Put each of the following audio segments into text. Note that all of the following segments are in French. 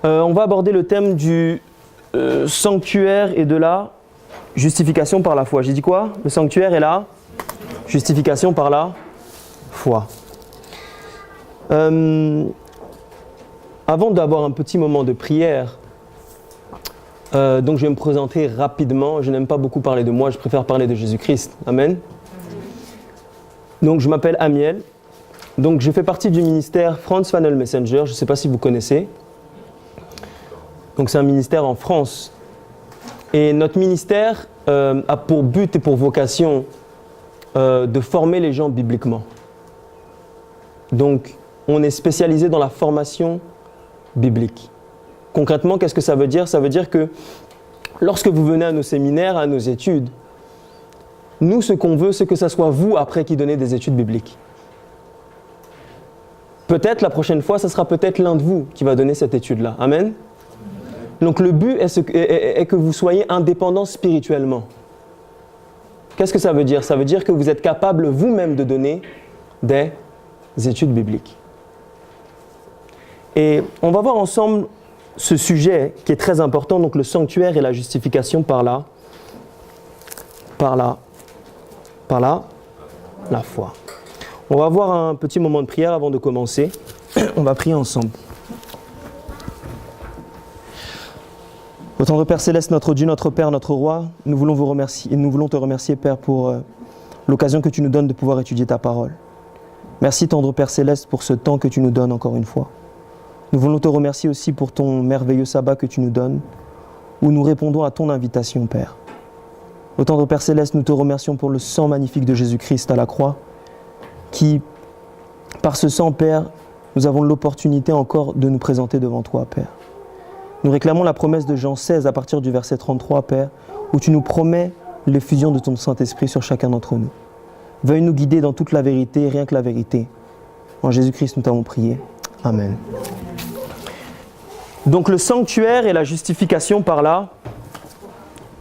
On va aborder le thème du sanctuaire et de la justification par la foi. J'ai dit quoi? Le sanctuaire et la justification par la foi. Avant d'avoir un petit moment de prière, donc je vais me présenter rapidement. Je n'aime pas beaucoup parler de moi, je préfère parler de Jésus-Christ. Amen. Donc je m'appelle Amiel. Donc je fais partie du ministère France Funnel Messenger. Je ne sais pas si vous connaissez. Donc c'est un ministère en France. Et notre ministère a pour but et pour vocation de former les gens bibliquement. Donc on est spécialisé dans la formation biblique. Concrètement, qu'est-ce que ça veut dire? Ça veut dire que lorsque vous venez à nos séminaires, à nos études, nous, ce qu'on veut, c'est que ce soit vous, après, qui donnez des études bibliques. Peut-être, la prochaine fois, ce sera peut-être l'un de vous qui va donner cette étude-là. Amen? Donc, le but est que vous soyez indépendants spirituellement. Qu'est-ce que ça veut dire? Ça veut dire que vous êtes capable vous-même de donner des études bibliques. Et on va voir ensemble ce sujet qui est très important, donc le sanctuaire et la justification par la foi. On va avoir un petit moment de prière avant de commencer. On va prier ensemble. Ô tendre Père Céleste, notre Dieu, notre Père, notre Roi, nous voulons vous remercier et nous voulons te remercier, Père, pour l'occasion que tu nous donnes de pouvoir étudier ta parole. Merci, tendre Père Céleste, pour ce temps que tu nous donnes encore une fois. Nous voulons te remercier aussi pour ton merveilleux sabbat que tu nous donnes, où nous répondons à ton invitation, Père. Ô tendre Père Céleste, nous te remercions pour le sang magnifique de Jésus-Christ à la croix, qui, par ce sang, Père, nous avons l'opportunité encore de nous présenter devant toi, Père. Nous réclamons la promesse de Jean 16 à partir du verset 33, Père, où tu nous promets l'effusion de ton Saint-Esprit sur chacun d'entre nous. Veuille nous guider dans toute la vérité, rien que la vérité. En Jésus-Christ, nous t'avons prié. Amen. Donc le sanctuaire et la justification par la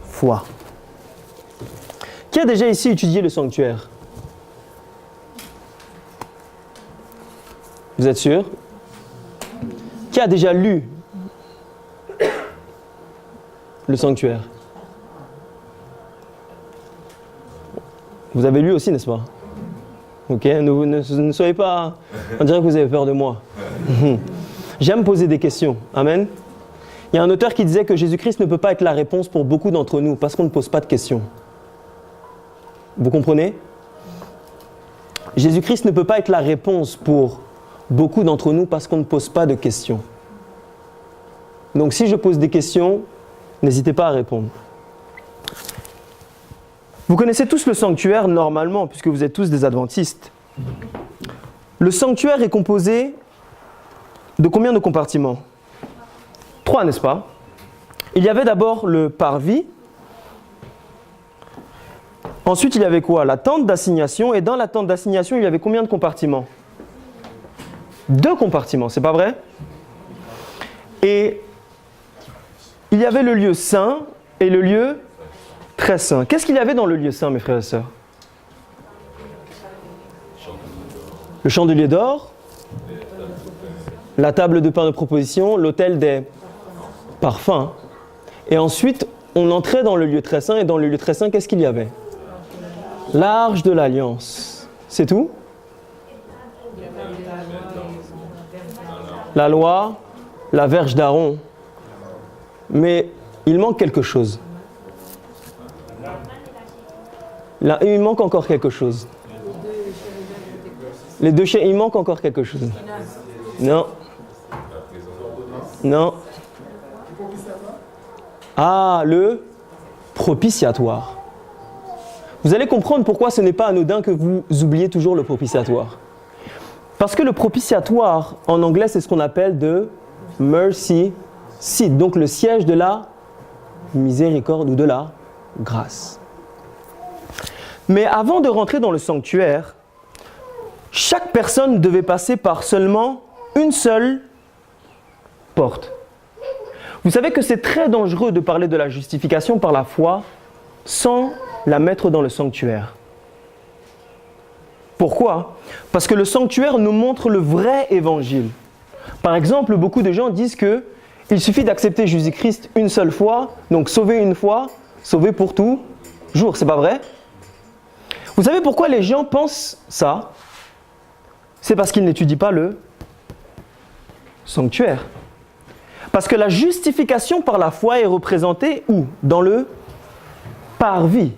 foi. Qui a déjà ici étudié le sanctuaire? Vous êtes sûr? Qui a déjà lu le sanctuaire? Vous avez lu aussi, n'est-ce pas? Ok, ne soyez pas... On dirait que vous avez peur de moi. J'aime poser des questions. Amen. Il y a un auteur qui disait que Jésus-Christ ne peut pas être la réponse pour beaucoup d'entre nous parce qu'on ne pose pas de questions. Vous comprenez? Jésus-Christ ne peut pas être la réponse pour beaucoup d'entre nous parce qu'on ne pose pas de questions. Donc si je pose des questions, n'hésitez pas à répondre. Vous connaissez tous le sanctuaire normalement puisque vous êtes tous des adventistes. Le sanctuaire est composé de combien de compartiments? 3, n'est-ce pas? Il y avait d'abord le parvis. Ensuite, il y avait quoi? La tente d'assignation. Et dans la tente d'assignation, il y avait combien de compartiments? 2 compartiments, c'est pas vrai? Et il y avait le lieu saint et le lieu très saint. Qu'est-ce qu'il y avait dans le lieu saint, mes frères et sœurs? Le chandelier d'or, la table de pain de proposition, l'autel des parfums. Et ensuite, on entrait dans le lieu très saint. Et dans le lieu très saint, qu'est-ce qu'il y avait? L'arche de l'alliance. C'est tout? La loi, la verge d'Aaron. Mais il manque quelque chose. Là, il manque encore quelque chose. Les 2 chiens, il manque encore quelque chose. Non. Non. Ah, le propitiatoire. Vous allez comprendre pourquoi ce n'est pas anodin que vous oubliez toujours le propitiatoire. Parce que le propitiatoire, en anglais, c'est ce qu'on appelle de mercy seat, donc le siège de la miséricorde ou de la grâce. Mais avant de rentrer dans le sanctuaire, chaque personne devait passer par seulement une seule porte. Vous savez que c'est très dangereux de parler de la justification par la foi sans la mettre dans le sanctuaire. Pourquoi? Parce que le sanctuaire nous montre le vrai évangile. Par exemple, beaucoup de gens disent que Il suffit d'accepter Jésus-Christ une seule fois, donc sauvé une fois, sauvé pour toujours. C'est pas vrai? Vous savez pourquoi les gens pensent ça? C'est parce qu'ils n'étudient pas le sanctuaire. Parce que la justification par la foi est représentée où? Dans le parvis.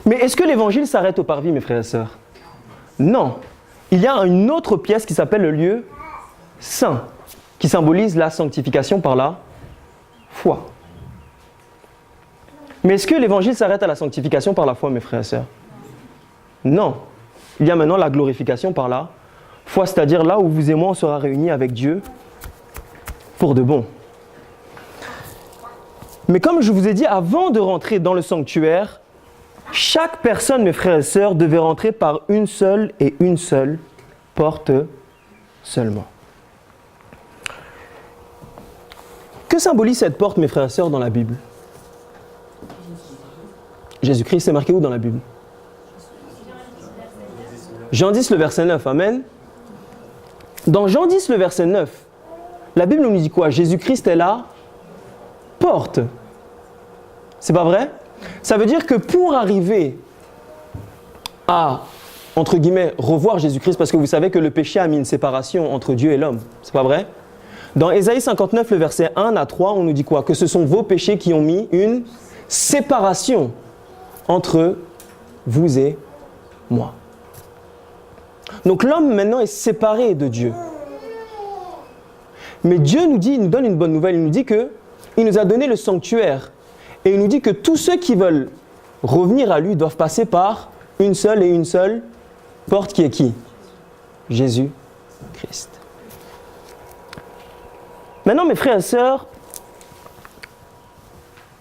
Mais est-ce que l'évangile s'arrête au parvis, mes frères et sœurs? Non. Il y a une autre pièce qui s'appelle le lieu saint, qui symbolise la sanctification par la foi. Mais est-ce que l'évangile s'arrête à la sanctification par la foi, mes frères et sœurs? Non. Il y a maintenant la glorification par la foi, c'est-à-dire là où vous et moi on sera réunis avec Dieu pour de bon. Mais comme je vous ai dit, avant de rentrer dans le sanctuaire, chaque personne, mes frères et sœurs, devait rentrer par une seule porte seulement. Que symbolise cette porte, mes frères et sœurs, dans la Bible? Jésus-Christ, c'est marqué où dans la Bible? Jean 10, le verset 9, amen. Dans Jean 10, le verset 9, la Bible nous dit quoi? Jésus-Christ est la porte. C'est pas vrai? Ça veut dire que pour arriver à, entre guillemets, revoir Jésus-Christ, parce que vous savez que le péché a mis une séparation entre Dieu et l'homme, c'est pas vrai? Dans Ésaïe 59, le verset 1 à 3, on nous dit quoi? Que ce sont vos péchés qui ont mis une séparation entre vous et moi. Donc l'homme maintenant est séparé de Dieu. Mais Dieu nous dit, il nous donne une bonne nouvelle, il nous dit qu'il nous a donné le sanctuaire. Et il nous dit que tous ceux qui veulent revenir à lui doivent passer par une seule porte qui est qui? Jésus-Christ. Maintenant, mes frères et sœurs,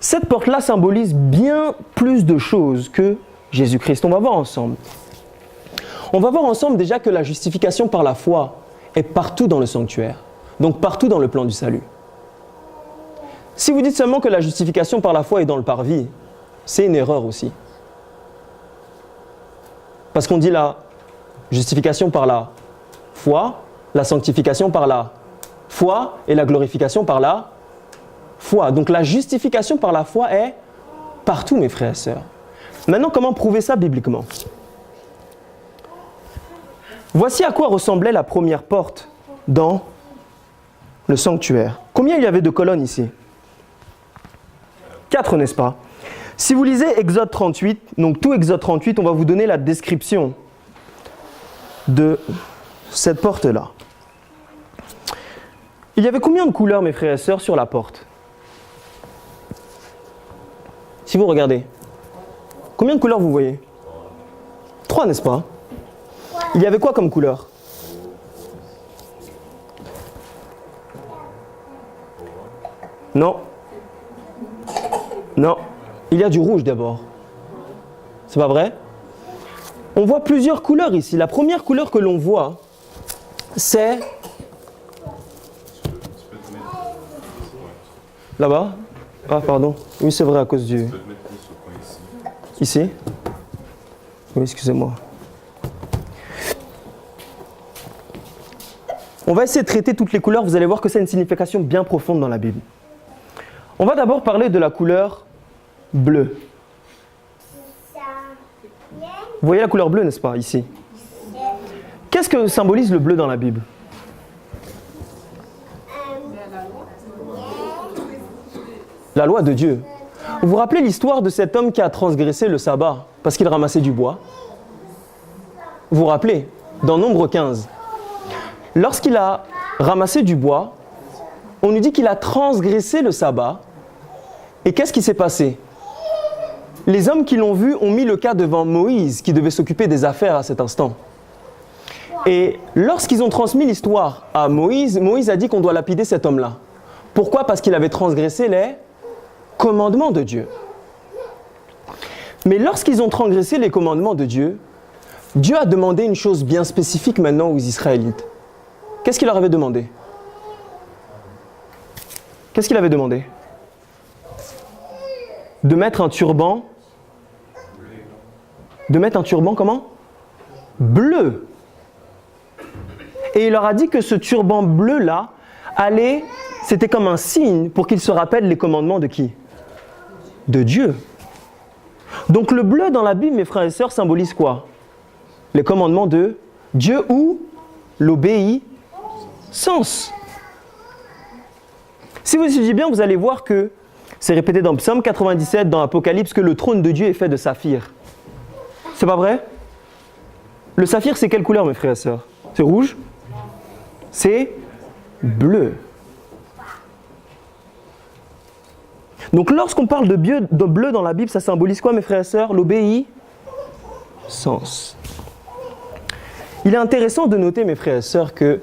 cette porte-là symbolise bien plus de choses que Jésus-Christ. On va voir ensemble. On va voir ensemble déjà que la justification par la foi est partout dans le sanctuaire, donc partout dans le plan du salut. Si vous dites seulement que la justification par la foi est dans le parvis, c'est une erreur aussi. Parce qu'on dit la justification par la foi, la sanctification par la foi et la glorification par la foi. Donc la justification par la foi est partout, mes frères et sœurs. Maintenant, comment prouver ça bibliquement? Voici à quoi ressemblait la première porte dans le sanctuaire. Combien il y avait de colonnes ici? 4, n'est-ce pas? Si vous lisez Exode 38, donc tout Exode 38, on va vous donner la description de cette porte-là. Il y avait combien de couleurs, mes frères et sœurs, sur la porte? Si vous regardez, combien de couleurs vous voyez? 3, n'est-ce pas? Il y avait quoi comme couleur? Non. Non. Il y a du rouge d'abord. C'est pas vrai? On voit plusieurs couleurs ici. La première couleur que l'on voit, c'est... Là-bas? Ah, pardon. Oui, c'est vrai, à cause du... Ici? Oui, excusez-moi. On va essayer de traiter toutes les couleurs. Vous allez voir que c'est une signification bien profonde dans la Bible. On va d'abord parler de la couleur bleue. Vous voyez la couleur bleue, n'est-ce pas, ici? Qu'est-ce que symbolise le bleu dans la Bible? La loi de Dieu. Vous vous rappelez l'histoire de cet homme qui a transgressé le sabbat parce qu'il ramassait du bois? Vous vous rappelez? Dans Nombre 15. Lorsqu'il a ramassé du bois, on nous dit qu'il a transgressé le sabbat. Et qu'est-ce qui s'est passé? Les hommes qui l'ont vu ont mis le cas devant Moïse, qui devait s'occuper des affaires à cet instant. Et lorsqu'ils ont transmis l'histoire à Moïse, Moïse a dit qu'on doit lapider cet homme-là. Pourquoi? Parce qu'il avait transgressé les commandements de Dieu. Mais lorsqu'ils ont transgressé les commandements de Dieu, Dieu a demandé une chose bien spécifique maintenant aux Israélites. Qu'est-ce qu'il leur avait demandé? Qu'est-ce qu'il avait demandé? De mettre un turban. De mettre un turban comment? Bleu. Et il leur a dit que ce turban bleu-là allait, c'était comme un signe pour qu'il se rappelle les commandements de qui? De Dieu. Donc le bleu dans la Bible, mes frères et sœurs, symbolise quoi? Les commandements de Dieu ou l'obéissance. Si vous étudiez bien, vous allez voir que c'est répété dans Psaume 97, dans Apocalypse, que le trône de Dieu est fait de saphir. C'est pas vrai? Le saphir, c'est quelle couleur, mes frères et sœurs? C'est rouge? C'est bleu. Donc lorsqu'on parle de bleu dans la Bible, ça symbolise quoi, mes frères et sœurs? L'obéissance. Il est intéressant de noter, mes frères et sœurs, que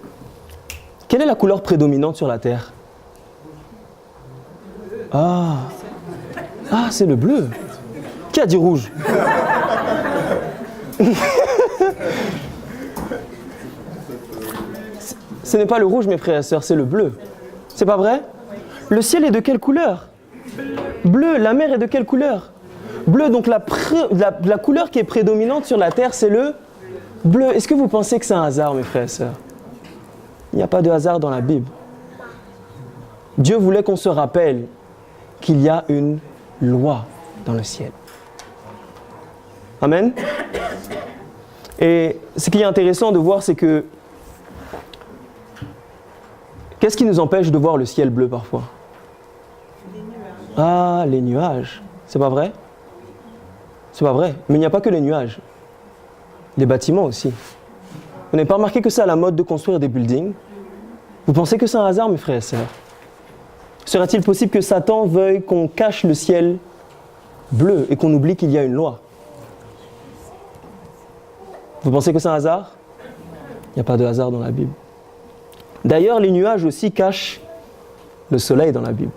quelle est la couleur prédominante sur la terre? Ah, c'est le bleu. Qui a dit rouge? Ce n'est pas le rouge, mes frères et sœurs, c'est le bleu. C'est pas vrai? Le ciel est de quelle couleur? Bleu. La mer est de quelle couleur? Bleu. Donc la couleur qui est prédominante sur la terre, c'est le bleu. Est-ce que vous pensez que c'est un hasard, mes frères et sœurs? Il n'y a pas de hasard dans la Bible. Dieu voulait qu'on se rappelle qu'il y a une loi dans le ciel. Amen. Et ce qui est intéressant de voir, c'est que qu'est-ce qui nous empêche de voir le ciel bleu parfois? Les nuages. Ah, les nuages. C'est pas vrai? C'est pas vrai. Mais il n'y a pas que les nuages. Les bâtiments aussi. Vous n'avez pas remarqué que c'est à la mode de construire des buildings? Vous pensez que c'est un hasard, mes frères et sœurs? Serait-il possible que Satan veuille qu'on cache le ciel bleu et qu'on oublie qu'il y a une loi? Vous pensez que c'est un hasard? Il n'y a pas de hasard dans la Bible. D'ailleurs, les nuages aussi cachent le soleil dans la Bible.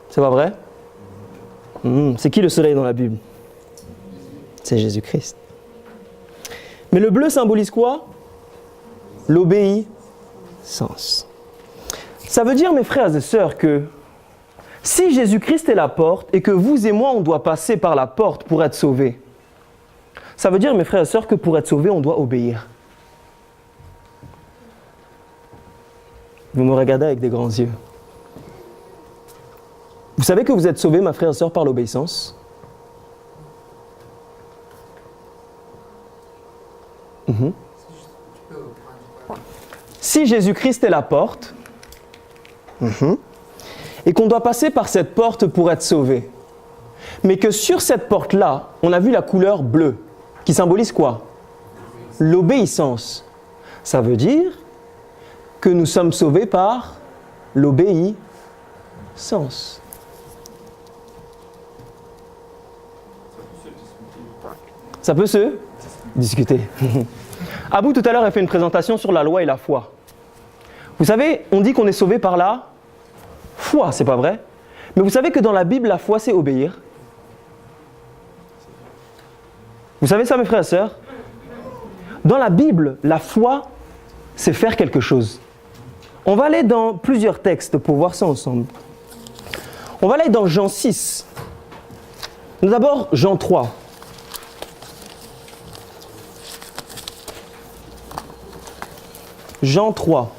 C'est pas vrai? C'est qui le soleil dans la Bible? C'est Jésus-Christ. Mais le bleu symbolise quoi? L'obéissance. Ça veut dire, mes frères et sœurs, que si Jésus-Christ est la porte et que vous et moi, on doit passer par la porte pour être sauvés, ça veut dire, mes frères et sœurs, que pour être sauvés, on doit obéir. Vous me regardez avec des grands yeux. Vous savez que vous êtes sauvés, ma frère et sœur, par l'obéissance? Si Jésus-Christ est la porte, et qu'on doit passer par cette porte pour être sauvé, mais que sur cette porte-là, on a vu la couleur bleue, qui symbolise quoi? L'obéissance. Ça veut dire que nous sommes sauvés par l'obéissance. Ça peut se discuter. Abou, tout à l'heure, a fait une présentation sur la loi et la foi. Vous savez, on dit qu'on est sauvé par la foi, c'est pas vrai? Mais vous savez que dans la Bible, la foi, c'est obéir. Vous savez ça, mes frères et sœurs? Dans la Bible, la foi, c'est faire quelque chose. On va aller dans plusieurs textes pour voir ça ensemble. On va aller dans Jean 6. D'abord, Jean 3. Jean 3.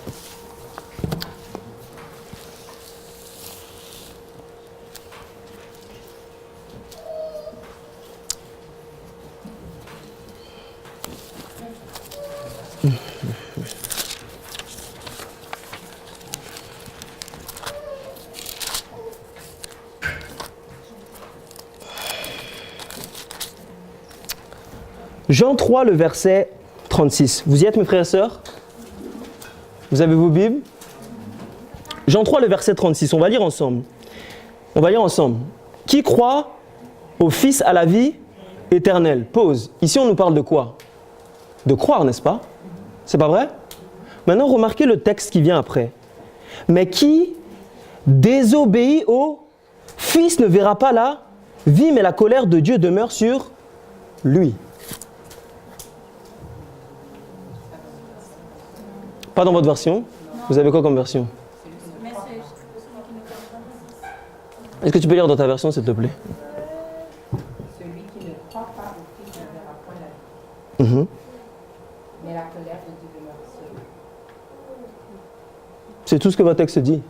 Jean 3, le verset 36. Vous y êtes, mes frères et sœurs? Vous avez vos Bibles? Jean 3, le verset 36. On va lire ensemble. On va lire ensemble. Qui croit au Fils à la vie éternelle? Pause. Ici, on nous parle de quoi? De croire, n'est-ce pas? C'est pas vrai? Maintenant, remarquez le texte qui vient après. Mais qui désobéit au Fils ne verra pas la vie, mais la colère de Dieu demeure sur lui. Pas dans votre version? Vous avez quoi comme version? Est-ce que tu peux lire dans ta version, s'il te plaît? Celui qui ne croit pas au Fils ne verra point la vie. Mais la colère de Dieu demeure sur lui. C'est tout ce que votre texte dit.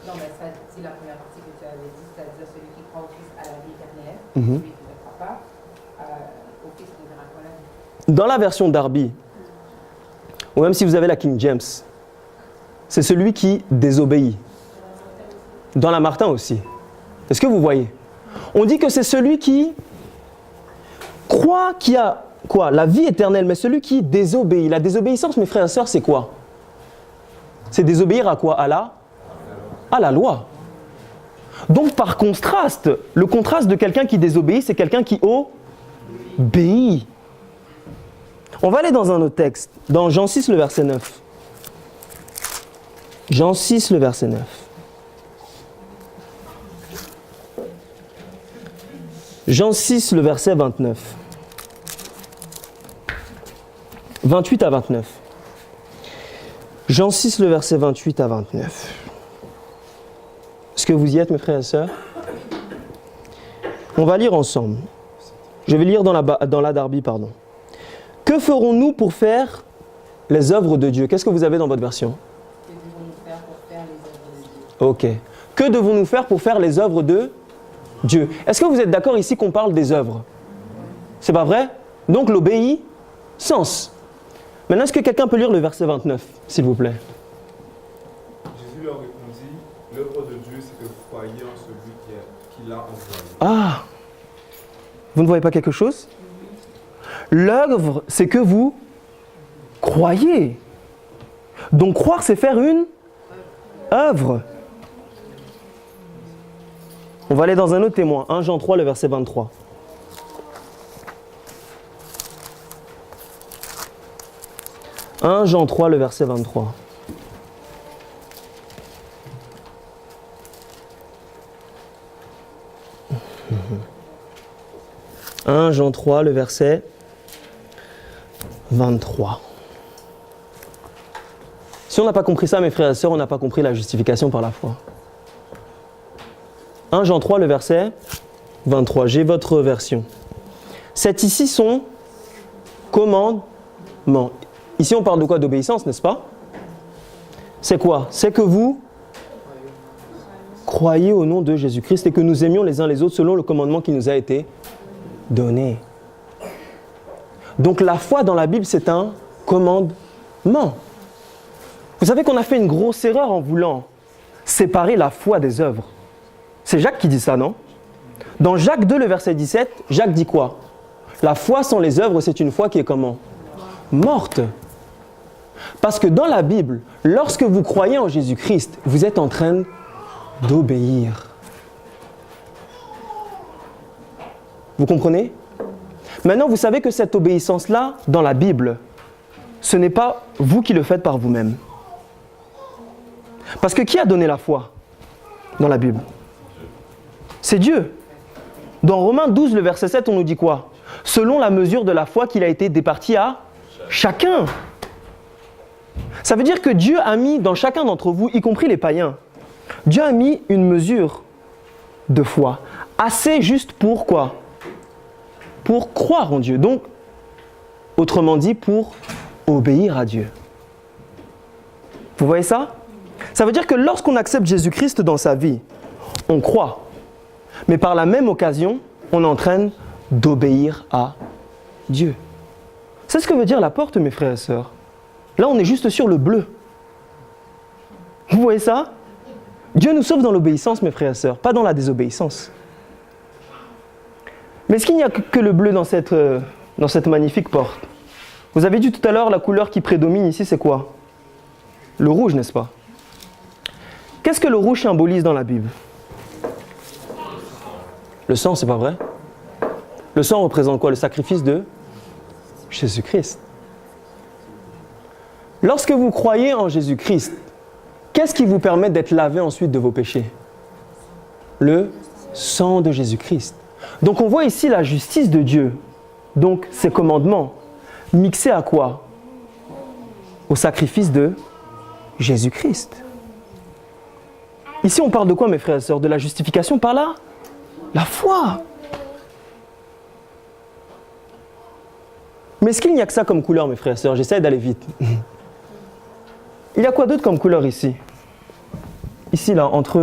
Non, mais ça dit la première partie que tu avais dit, c'est-à-dire celui qui croit au Christ à la vie éternelle, Mhm. celui qui ne croit pas au Christ ne verra pas la vie. Dans la version Darby, ou même si vous avez la King James, c'est celui qui désobéit. Dans la Martin aussi. Est-ce que vous voyez? On dit que c'est celui qui croit qu'il y a quoi? La vie éternelle, mais celui qui désobéit. La désobéissance, mes frères et sœurs, c'est quoi? C'est désobéir à quoi? À la loi. Donc par contraste, le contraste de quelqu'un qui désobéit, c'est quelqu'un qui obéit. On va aller dans un autre texte, dans Jean 6, le verset 9. Jean 6, le verset 9. Jean 6, le verset 29. 28 à 29. Jean 6, le verset 28 à 29. Est-ce que vous y êtes, mes frères et sœurs? On va lire ensemble. Je vais lire dans la Darby, pardon. Que ferons-nous pour faire les œuvres de Dieu? Qu'est-ce que vous avez dans votre version? Que devons-nous faire pour faire les œuvres de Dieu? Ok. Que devons-nous faire pour faire les œuvres de Dieu? Est-ce que vous êtes d'accord ici qu'on parle des œuvres? C'est pas vrai? Donc l'obéissance. Maintenant, est-ce que quelqu'un peut lire le verset 29, s'il vous plaît? Jésus leur répondit, l'œuvre de Dieu, c'est que vous croyez en celui qui l'a envoyé. Ah! Vous ne voyez pas quelque chose? L'œuvre, c'est que vous croyez. Donc croire, c'est faire une œuvre. On va aller dans un autre témoin, 1 Jean 3, le verset 23. 1 Jean 3, le verset 23. « 1 Jean 3, le verset 23. » Si on n'a pas compris ça, mes frères et sœurs, on n'a pas compris la justification par la foi. 1 Jean 3, le verset 23. J'ai votre version. C'est ici son commandement. Ici, on parle de quoi? D'obéissance, n'est-ce pas? C'est quoi? C'est que vous croyez au nom de Jésus-Christ et que nous aimions les uns les autres selon le commandement qui nous a été donné. Donc la foi dans la Bible, c'est un commandement. Vous savez qu'on a fait une grosse erreur en voulant séparer la foi des œuvres. C'est Jacques qui dit ça, non? Dans Jacques 2, le verset 17, Jacques dit quoi? La foi sans les œuvres, c'est une foi qui est comment? Morte. Parce que dans la Bible, lorsque vous croyez en Jésus-Christ, vous êtes en train d'obéir. Vous comprenez? Maintenant, vous savez que cette obéissance-là, dans la Bible, ce n'est pas vous qui le faites par vous-même. Parce que qui a donné la foi dans la Bible? C'est Dieu. Dans Romains 12, le verset 7, on nous dit quoi? Selon la mesure de la foi qu'il a été départi à chacun. Ça veut dire que Dieu a mis dans chacun d'entre vous, y compris les païens, Dieu a mis une mesure de foi, assez juste pour quoi? Pour croire en Dieu. Donc, autrement dit, pour obéir à Dieu. Vous voyez ça? Ça veut dire que lorsqu'on accepte Jésus-Christ dans sa vie, on croit. Mais par la même occasion, on est en train d'obéir à Dieu. C'est ce que veut dire la porte, mes frères et sœurs. Là, on est juste sur le bleu. Vous voyez ça? Dieu nous sauve dans l'obéissance, mes frères et sœurs, pas dans la désobéissance. Mais est-ce qu'il n'y a que le bleu dans cette magnifique porte? Vous avez dit tout à l'heure, la couleur qui prédomine ici, c'est quoi? Le rouge, n'est-ce pas? Qu'est-ce que le rouge symbolise dans la Bible? Le sang, c'est pas vrai? Le sang représente quoi? Le sacrifice de Jésus-Christ. Lorsque vous croyez en Jésus-Christ, qu'est-ce qui vous permet d'être lavé ensuite de vos péchés? Le sang de Jésus-Christ. Donc on voit ici la justice de Dieu, donc ses commandements, mixés à quoi? Au sacrifice de Jésus-Christ. Ici on parle de quoi, mes frères et sœurs? De la justification par là? La foi. Mais est-ce qu'il n'y a que ça comme couleur, mes frères et sœurs? J'essaie d'aller vite. Il y a quoi d'autre comme couleur ici? Ici, là, entre...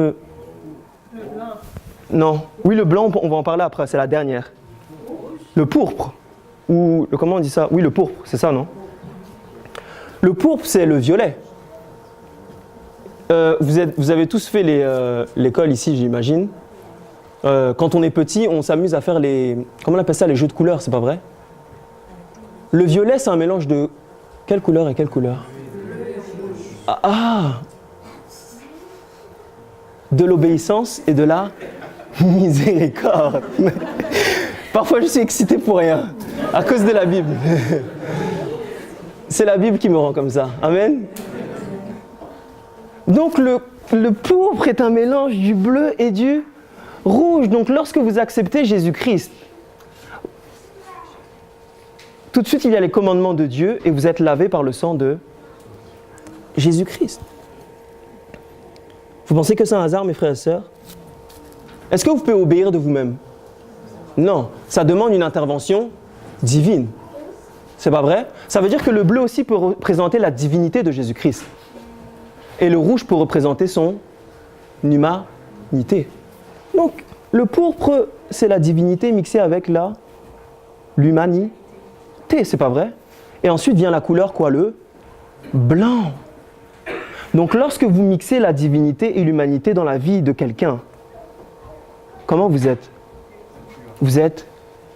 Le blanc. Non. Oui, le blanc, on va en parler après, c'est la dernière. Le pourpre. Ou, comment on dit ça? Oui, le pourpre, c'est ça, non? Le pourpre, c'est le violet. Vous avez tous fait l'école ici, j'imagine. Quand on est petit, on s'amuse à faire les... Comment on appelle ça? Les jeux de couleurs, c'est pas vrai? Le violet, c'est un mélange de... Quelle couleur et quelle couleur? De l'obéissance et de la miséricorde. Parfois, je suis excité pour rien, à cause de la Bible. C'est la Bible qui me rend comme ça. Amen. Donc, le pourpre est un mélange du bleu et du rouge. Donc, lorsque vous acceptez Jésus-Christ, tout de suite, il y a les commandements de Dieu et vous êtes lavé par le sang de Jésus-Christ. Vous pensez que c'est un hasard, mes frères et sœurs? Est-ce que vous pouvez obéir de vous-même? Non, ça demande une intervention divine. C'est pas vrai? Ça veut dire que le bleu aussi peut représenter la divinité de Jésus-Christ. Et le rouge peut représenter son humanité. Donc, le pourpre, c'est la divinité mixée avec l'humanité. C'est pas vrai? Et ensuite vient la couleur quoi? Le blanc. Donc, lorsque vous mixez la divinité et l'humanité dans la vie de quelqu'un, comment vous êtes? Vous êtes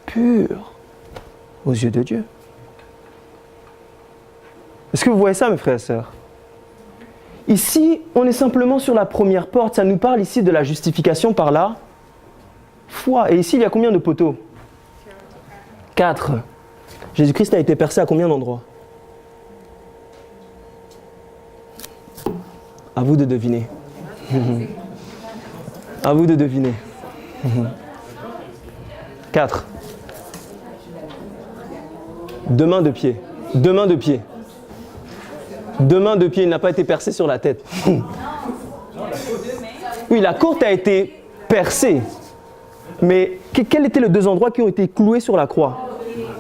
pur aux yeux de Dieu. Est-ce que vous voyez ça, mes frères et sœurs? Ici, on est simplement sur la première porte. Ça nous parle ici de la justification par la foi. Et ici, il y a combien de poteaux? 4. Jésus-Christ a été percé à combien d'endroits? À vous de deviner. À vous de deviner. 4. 2 mains de pied. 2 mains de pied. 2 mains de pied, il n'a pas été percé sur la tête. Oui, la côte a été percée. Mais quels étaient les 2 endroits qui ont été cloués sur la croix?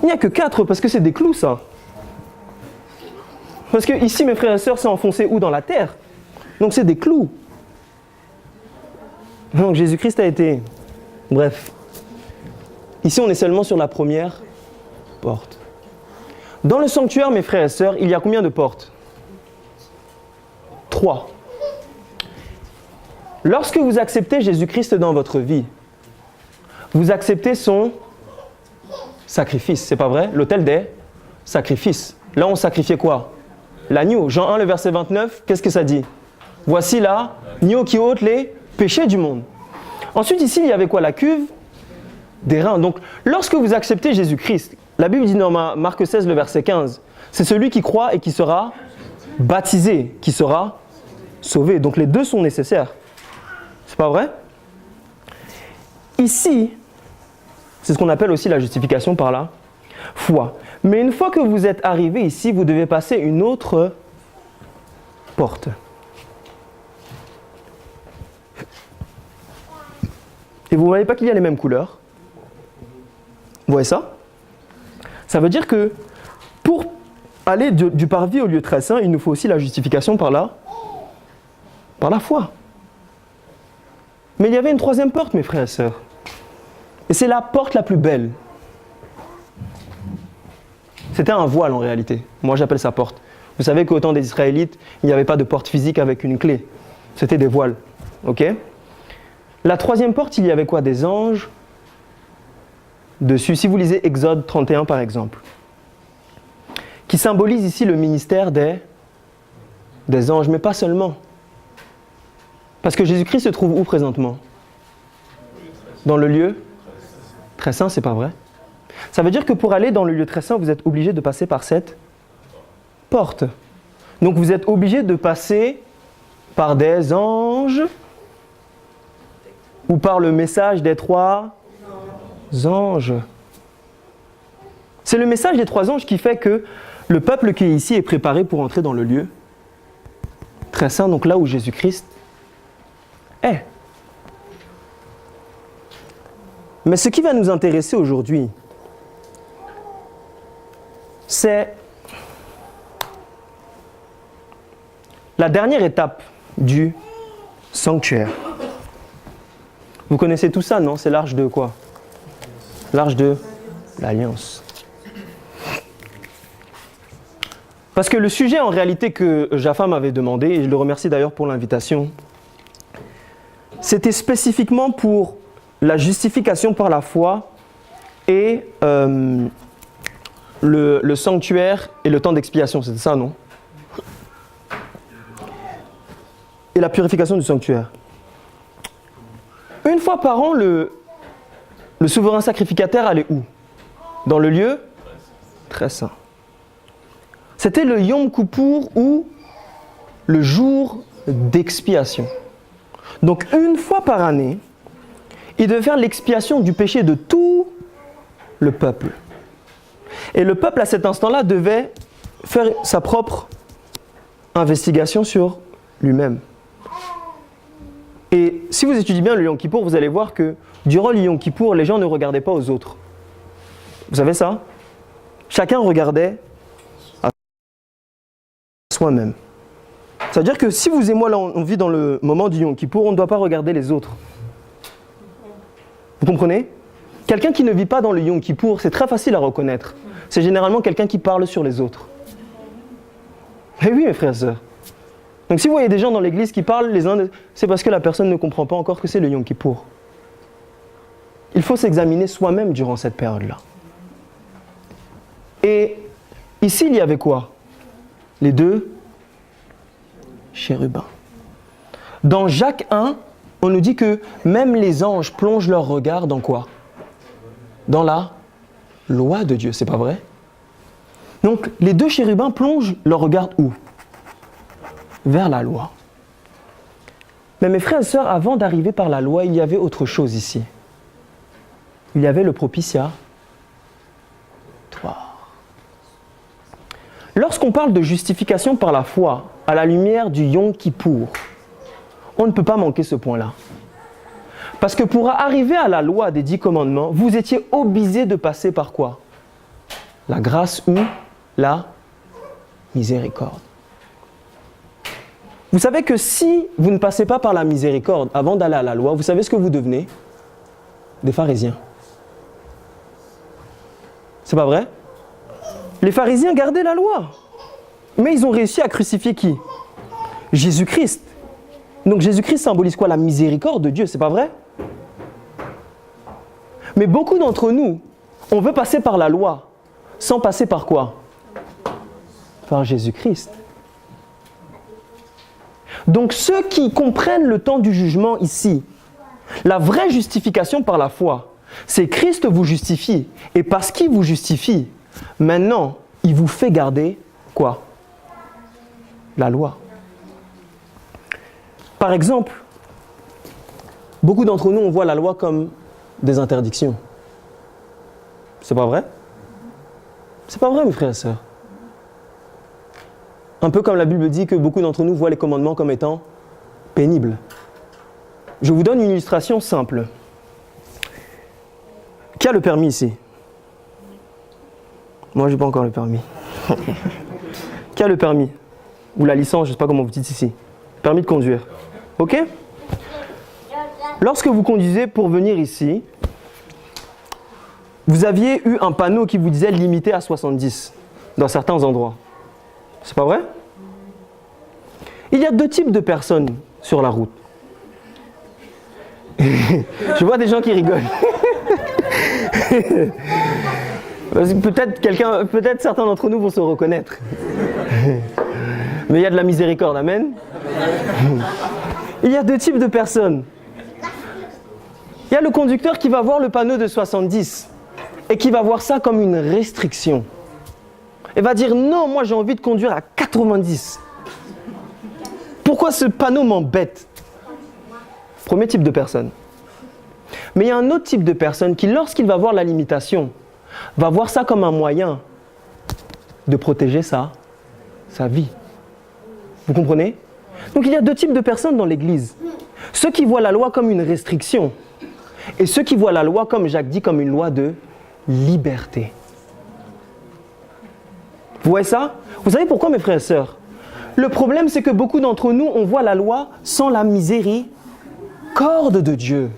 Il n'y a que 4 parce que c'est des clous, ça. Parce que ici, mes frères et sœurs, c'est enfoncé où? Dans la terre. Donc c'est des clous. Donc Jésus-Christ a été... Bref. Ici, on est seulement sur la première porte. Dans le sanctuaire, mes frères et sœurs, il y a combien de portes? 3. Lorsque vous acceptez Jésus-Christ dans votre vie, vous acceptez son sacrifice, c'est pas vrai? L'autel des sacrifices. Là, on sacrifiait quoi? L'agneau. Jean 1, le verset 29, qu'est-ce que ça dit? Voici l'agneau qui ôte les péchés du monde. Ensuite, ici, il y avait quoi? La cuve des reins. Donc, lorsque vous acceptez Jésus-Christ, la Bible dit dans Marc 16, le verset 15, c'est celui qui croit et qui sera baptisé, qui sera sauvé. Donc, les deux sont nécessaires. C'est pas vrai? Ici, c'est ce qu'on appelle aussi la justification par la foi. Mais une fois que vous êtes arrivé ici, vous devez passer une autre porte. Et vous ne voyez pas qu'il y a les mêmes couleurs? Vous voyez ça? Ça veut dire que pour aller du parvis au lieu très saint, il nous faut aussi la justification par la foi. Mais il y avait une troisième porte, mes frères et sœurs. Et c'est la porte la plus belle. C'était un voile en réalité. Moi j'appelle ça porte. Vous savez qu'au temps des Israélites, il n'y avait pas de porte physique avec une clé. C'était des voiles. Ok? La troisième porte, il y avait quoi? Des anges dessus. Si vous lisez Exode 31 par exemple, qui symbolise ici le ministère des anges, mais pas seulement. Parce que Jésus-Christ se trouve où présentement? Dans le lieu très saint, c'est pas vrai? Ça veut dire que pour aller dans le lieu très saint, vous êtes obligé de passer par cette porte. Donc vous êtes obligé de passer par des anges ou par le message des 3 anges. C'est le message des 3 anges qui fait que le peuple qui est ici est préparé pour entrer dans le lieu très saint, donc là où Jésus-Christ est. Mais ce qui va nous intéresser aujourd'hui, c'est la dernière étape du sanctuaire. Vous connaissez tout ça, non? C'est l'arche de quoi? L'arche de l'Alliance. Parce que le sujet en réalité que Jaffa m'avait demandé, et je le remercie d'ailleurs pour l'invitation, c'était spécifiquement pour la justification par la foi et le sanctuaire et le temps d'expiation, c'était ça, non? Et la purification du sanctuaire. Une fois par an, le souverain sacrificateur allait où? Dans le lieu très saint. C'était le Yom Kippour ou le jour d'expiation. Donc une fois par année, il devait faire l'expiation du péché de tout le peuple. Et le peuple à cet instant-là devait faire sa propre investigation sur lui-même. Et si vous étudiez bien le Yom Kippour, vous allez voir que durant le Yom Kippour, les gens ne regardaient pas aux autres. Vous savez ça? Chacun regardait à soi-même. C'est-à-dire que si vous et moi, là, on vit dans le moment du Yom Kippour, on ne doit pas regarder les autres. Vous comprenez? Quelqu'un qui ne vit pas dans le Yom Kippour, c'est très facile à reconnaître. C'est généralement quelqu'un qui parle sur les autres. Eh oui, mes frères et sœurs. Donc si vous voyez des gens dans l'église qui parlent les uns, c'est parce que la personne ne comprend pas encore que c'est le Yom Kippour. Il faut s'examiner soi-même durant cette période-là. Et ici, il y avait quoi? Les deux chérubins. Dans Jacques 1, on nous dit que même les anges plongent leur regard dans quoi? Dans la loi de Dieu, c'est pas vrai? Donc, les deux chérubins plongent leur regard où? Vers la loi. Mais mes frères et sœurs, avant d'arriver par la loi, il y avait autre chose ici. Il y avait le propitiatoire. Lorsqu'on parle de justification par la foi, à la lumière du Yom Kippour, on ne peut pas manquer ce point-là. Parce que pour arriver à la loi des 10 commandements, vous étiez obligé de passer par quoi? La grâce ou la miséricorde. Vous savez que si vous ne passez pas par la miséricorde avant d'aller à la loi, vous savez ce que vous devenez? Des pharisiens. C'est pas vrai? Les pharisiens gardaient la loi. Mais ils ont réussi à crucifier qui? Jésus-Christ. Donc Jésus-Christ symbolise quoi? La miséricorde de Dieu, c'est pas vrai? Mais beaucoup d'entre nous, on veut passer par la loi, sans passer par quoi? Par Jésus-Christ. Donc ceux qui comprennent le temps du jugement ici, la vraie justification par la foi, c'est Christ vous justifie. Et parce qu'il vous justifie, maintenant, il vous fait garder quoi? La loi. Par exemple, beaucoup d'entre nous, on voit la loi comme des interdictions. C'est pas vrai? C'est pas vrai, mes frères et sœurs. Un peu comme la Bible dit que beaucoup d'entre nous voient les commandements comme étant pénibles. Je vous donne une illustration simple. Qui a le permis ici? Moi, je n'ai pas encore le permis. Qui a le permis? Ou la licence, je ne sais pas comment vous dites ici. Permis de conduire. Ok? Lorsque vous conduisez pour venir ici, vous aviez eu un panneau qui vous disait limité à 70 dans certains endroits. C'est pas vrai? Il y a deux types de personnes sur la route. Je vois des gens qui rigolent. Peut-être certains d'entre nous vont se reconnaître. Mais il y a de la miséricorde, amen. Il y a deux types de personnes. Il y a le conducteur qui va voir le panneau de 70 et qui va voir ça comme une restriction. Et va dire non, moi j'ai envie de conduire à 90. Pourquoi ce panneau m'embête? Premier type de personne. Mais il y a un autre type de personne qui, lorsqu'il va voir la limitation, va voir ça comme un moyen de protéger sa vie. Vous comprenez? Donc il y a deux types de personnes dans l'Église. Ceux qui voient la loi comme une restriction et ceux qui voient la loi, comme Jacques dit, comme une loi de liberté. Vous voyez ça? Vous savez pourquoi, mes frères et sœurs? Le problème, c'est que beaucoup d'entre nous, on voit la loi sans la miséricorde de Dieu.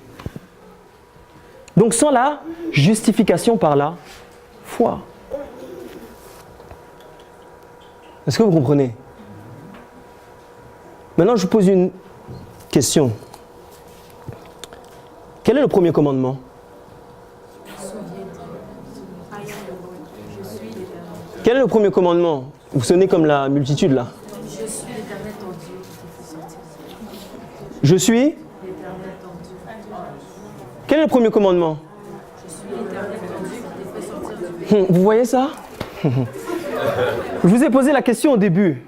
Donc sans la justification par la foi. Est-ce que vous comprenez? Maintenant, je vous pose une question. Quel est le premier commandement? Quel est le premier commandement? Vous sonnez comme la multitude là. Je suis l'Éternel ton Dieu qui t'a fait sortir. Je suis? L'Éternel ton Dieu. Quel est le premier commandement? Je suis l'Éternel ton Dieu qui t'a fait sortir du pays. Vous voyez ça? Je vous ai posé la question au début.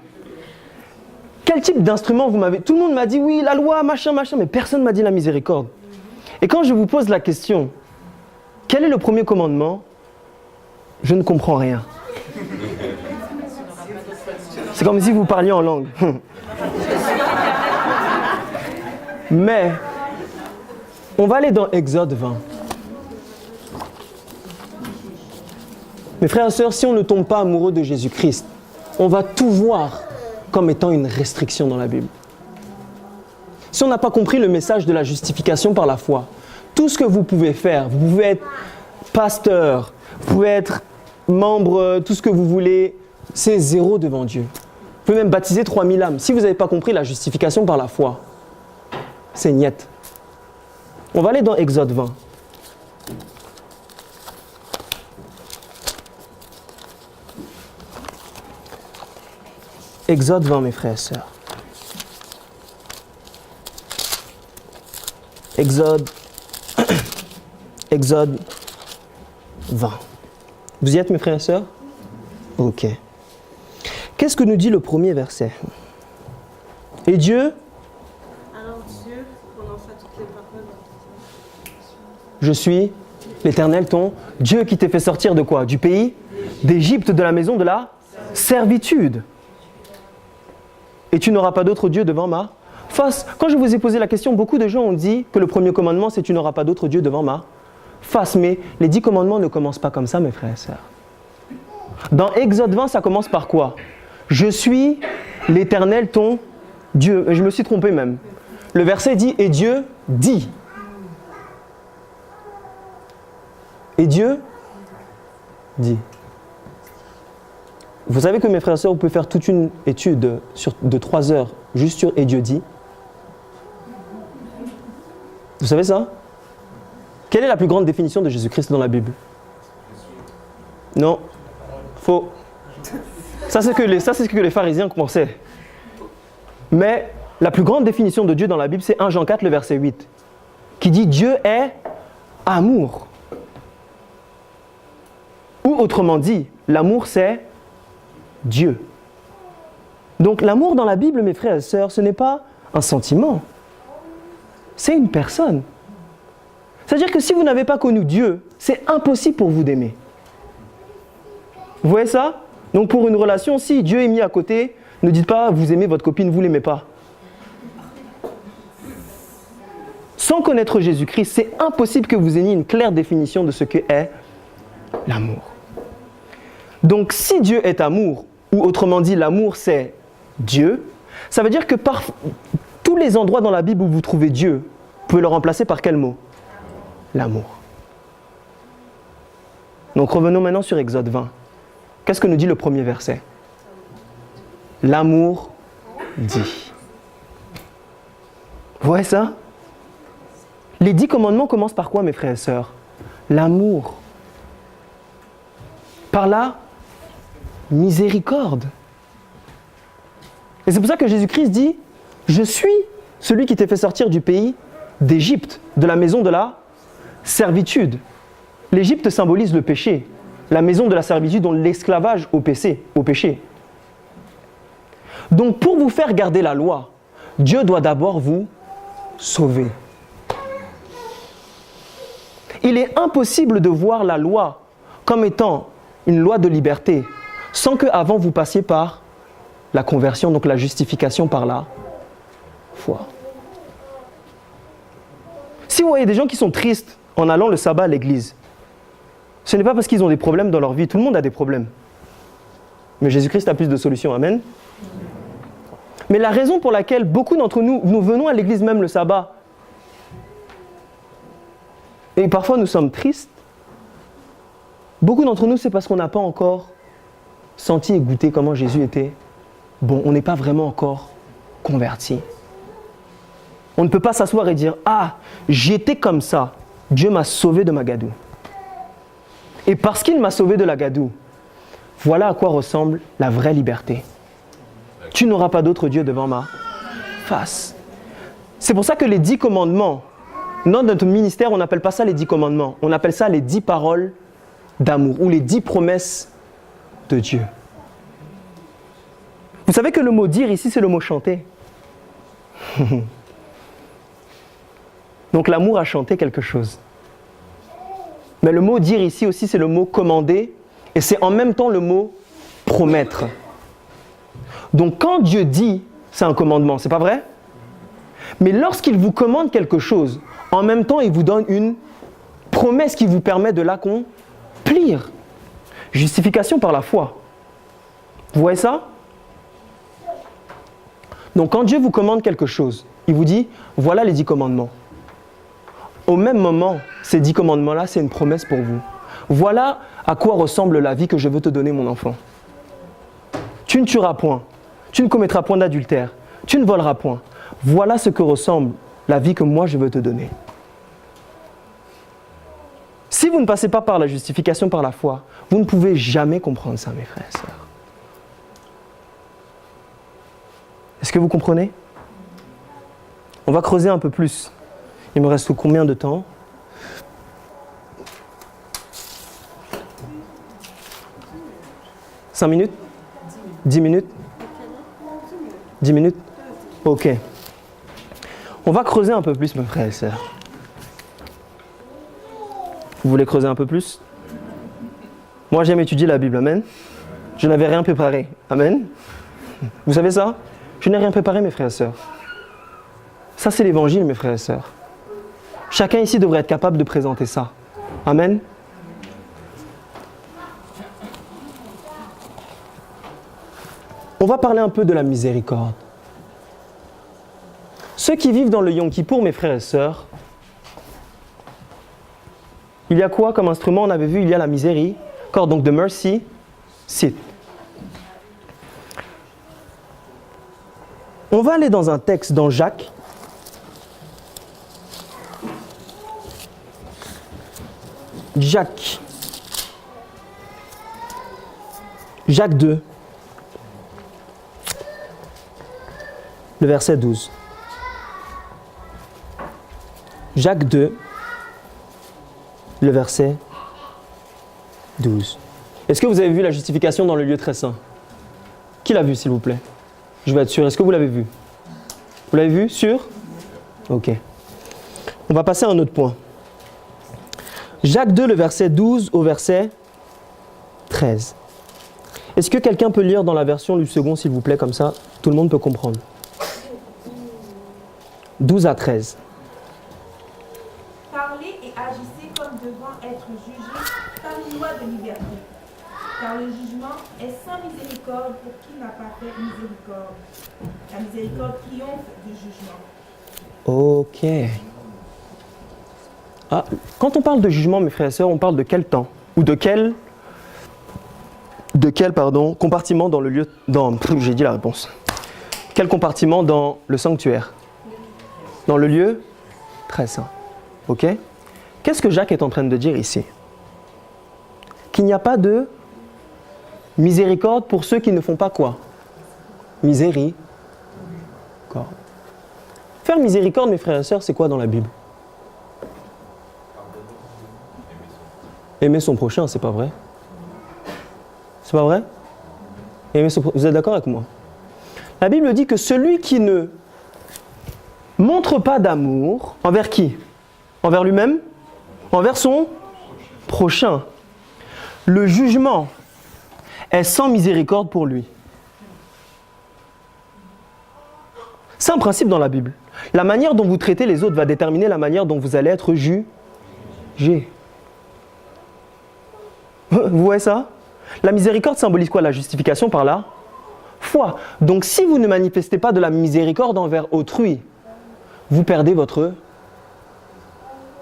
Quel type d'instrument vous m'avez... Tout le monde m'a dit oui, la loi, machin, machin, mais personne ne m'a dit la miséricorde. Et quand je vous pose la question, quel est le premier commandement? Je ne comprends rien. C'est comme si vous parliez en langue. Mais, on va aller dans Exode 20. Mes frères et sœurs, si on ne tombe pas amoureux de Jésus-Christ, on va tout voir comme étant une restriction dans la Bible. Si on n'a pas compris le message de la justification par la foi, tout ce que vous pouvez faire, vous pouvez être pasteur, vous pouvez être membre, tout ce que vous voulez, c'est zéro devant Dieu. Vous pouvez même baptiser 3000 âmes. Si vous n'avez pas compris la justification par la foi, c'est niette. On va aller dans Exode 20. Exode 20, mes frères et sœurs. Exode 20. Vous y êtes, mes frères et sœurs? Ok. Qu'est-ce que nous dit le premier verset? Et Dieu? Alors Dieu prononça toutes les paroles. Je suis l'Éternel, ton Dieu qui t'ai fait sortir de quoi? Du pays d'Égypte, de la maison de la servitude. Et tu n'auras pas d'autre Dieu devant ma face. Quand je vous ai posé la question, beaucoup de gens ont dit que le premier commandement, c'est tu n'auras pas d'autre Dieu devant ma face. Mais les 10 commandements ne commencent pas comme ça, mes frères et sœurs. Dans Exode 20, ça commence par quoi? Je suis l'Éternel, ton Dieu. Je me suis trompé même. Le verset dit, et Dieu dit. Et Dieu dit. Vous savez que mes frères et sœurs, vous pouvez faire toute une étude de 3 heures juste sur « Et Dieu dit ». Vous savez ça? Quelle est la plus grande définition de Jésus-Christ dans la Bible? Non, faux. Ça, c'est ce que les pharisiens pensaient. Mais la plus grande définition de Dieu dans la Bible, c'est 1 Jean 4, le verset 8, qui dit « Dieu est amour ». Ou autrement dit, l'amour c'est Dieu. Donc l'amour dans la Bible, mes frères et sœurs, ce n'est pas un sentiment. C'est une personne. C'est-à-dire que si vous n'avez pas connu Dieu, c'est impossible pour vous d'aimer. Vous voyez ça? Donc pour une relation, si Dieu est mis à côté, ne dites pas vous aimez votre copine, vous ne l'aimez pas. Sans connaître Jésus-Christ, c'est impossible que vous ayez une claire définition de ce qu'est l'amour. Donc si Dieu est amour, ou autrement dit l'amour c'est Dieu, ça veut dire que par tous les endroits dans la Bible où vous trouvez Dieu, vous pouvez le remplacer par quel mot? L'amour. Donc revenons maintenant sur Exode 20. Qu'est-ce que nous dit le premier verset? L'amour dit. Vous voyez ça? Les 10 commandements commencent par quoi, mes frères et sœurs? L'amour. Par la miséricorde. Et c'est pour ça que Jésus-Christ dit « Je suis celui qui t'ai fait sortir du pays d'Égypte, de la maison de la servitude. » L'Égypte symbolise le péché, la maison de la servitude, dont l'esclavage au péché. Donc pour vous faire garder la loi, Dieu doit d'abord vous sauver. Il est impossible de voir la loi comme étant une loi de liberté sans qu'avant vous passiez par la conversion, donc la justification par la foi. Si vous voyez des gens qui sont tristes en allant le sabbat à l'église, ce n'est pas parce qu'ils ont des problèmes dans leur vie. Tout le monde a des problèmes. Mais Jésus-Christ a plus de solutions. Amen. Mais la raison pour laquelle beaucoup d'entre nous, nous venons à l'église même le sabbat, et parfois nous sommes tristes, beaucoup d'entre nous, c'est parce qu'on n'a pas encore senti et goûté comment Jésus était bon. On n'est pas vraiment encore converti. On ne peut pas s'asseoir et dire « Ah, j'étais comme ça, Dieu m'a sauvé de ma gadoue. Et parce qu'il m'a sauvé de la gadoue, voilà à quoi ressemble la vraie liberté. Tu n'auras pas d'autre Dieu devant ma face. » C'est pour ça que les 10 commandements, dans notre ministère, on n'appelle pas ça les 10 commandements. On appelle ça les 10 paroles d'amour ou les 10 promesses de Dieu. Vous savez que le mot dire ici, c'est le mot chanter. Donc l'amour a chanté quelque chose. Mais le mot dire ici aussi, c'est le mot commander et c'est en même temps le mot promettre. Donc quand Dieu dit, c'est un commandement, c'est pas vrai? Mais lorsqu'il vous commande quelque chose, en même temps, il vous donne une promesse qui vous permet de l'accomplir. Justification par la foi. Vous voyez ça? Donc quand Dieu vous commande quelque chose, il vous dit, voilà les 10 commandements. Au même moment, ces 10 commandements-là, c'est une promesse pour vous. Voilà à quoi ressemble la vie que je veux te donner, mon enfant. Tu ne tueras point. Tu ne commettras point d'adultère. Tu ne voleras point. Voilà ce que ressemble la vie que moi je veux te donner. Si vous ne passez pas par la justification par la foi, vous ne pouvez jamais comprendre ça, mes frères et sœurs. Est-ce que vous comprenez? On va creuser un peu plus. Il me reste combien de temps? « 5 minutes? 10 minutes? 10 minutes? Ok. On va creuser un peu plus, mes frères et sœurs. Vous voulez creuser un peu plus? Moi, j'aime étudier la Bible, amen. Je n'avais rien préparé, amen. Vous savez ça? Je n'ai rien préparé, mes frères et sœurs. Ça, c'est l'évangile, mes frères et sœurs. Chacun ici devrait être capable de présenter ça. Amen. On va parler un peu de la miséricorde. Ceux qui vivent dans le Yom Kippour, mes frères et sœurs, il y a quoi comme instrument? On avait vu, il y a la miséricorde, donc de mercy seat. On va aller dans un texte dans Jacques. Jacques 2, le verset 12. Jacques 2, le verset 12. Est-ce que vous avez vu la justification dans le lieu très saint? Qui l'a vu, s'il vous plaît? Je vais être sûr. Est-ce que vous l'avez vu? Vous l'avez vu? Sûr? Ok. On va passer à un autre point. Jacques 2, le verset 12 au verset 13. Est-ce que quelqu'un peut lire dans la version du second, s'il vous plaît, comme ça, tout le monde peut comprendre? 12 à 13. Parlez et agissez comme devant être jugés par une loi de liberté. Car le jugement est sans miséricorde pour qui n'a pas fait miséricorde. La miséricorde triomphe du jugement. Ok. Ah, quand on parle de jugement, mes frères et sœurs, on parle de quel temps? Ou de quel compartiment dans le lieu... J'ai dit la réponse. Quel compartiment dans le sanctuaire? Dans le lieu très saint. Ok? Qu'est-ce que Jacques est en train de dire ici? Qu'il n'y a pas de miséricorde pour ceux qui ne font pas quoi? Miséricorde. Faire miséricorde, mes frères et sœurs, c'est quoi dans la Bible? Aimer son prochain, c'est pas vrai? C'est pas vrai? Vous êtes d'accord avec moi? La Bible dit que celui qui ne montre pas d'amour, envers qui? Envers lui-même? Envers son prochain. Le jugement est sans miséricorde pour lui. C'est un principe dans la Bible. La manière dont vous traitez les autres va déterminer la manière dont vous allez être jugé. Vous voyez ça? La miséricorde symbolise quoi? La justification par la foi. Donc si vous ne manifestez pas de la miséricorde envers autrui, vous perdez votre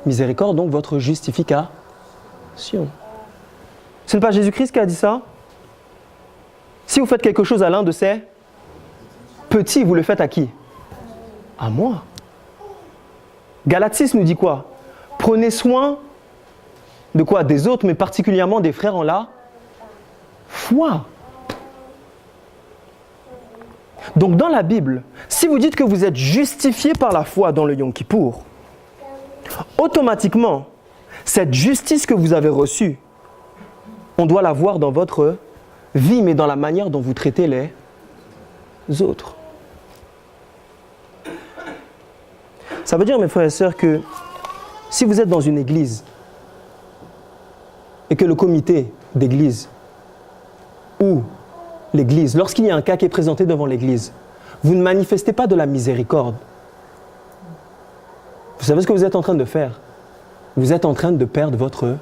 miséricorde, donc votre justification. Ce n'est pas Jésus-Christ qui a dit ça? Si vous faites quelque chose à l'un de ces petits, vous le faites à qui? À moi. Galates 6 nous dit quoi? Prenez soin de quoi? Des autres, mais particulièrement des frères en la foi. Donc dans la Bible, si vous dites que vous êtes justifié par la foi dans le Yom Kippour, automatiquement, cette justice que vous avez reçue, on doit la voir dans votre vie, mais dans la manière dont vous traitez les autres. Ça veut dire, mes frères et sœurs, que si vous êtes dans une église et que le comité d'église ou l'église, lorsqu'il y a un cas qui est présenté devant l'église, vous ne manifestez pas de la miséricorde, vous savez ce que vous êtes en train de faire? Vous êtes en train de perdre votre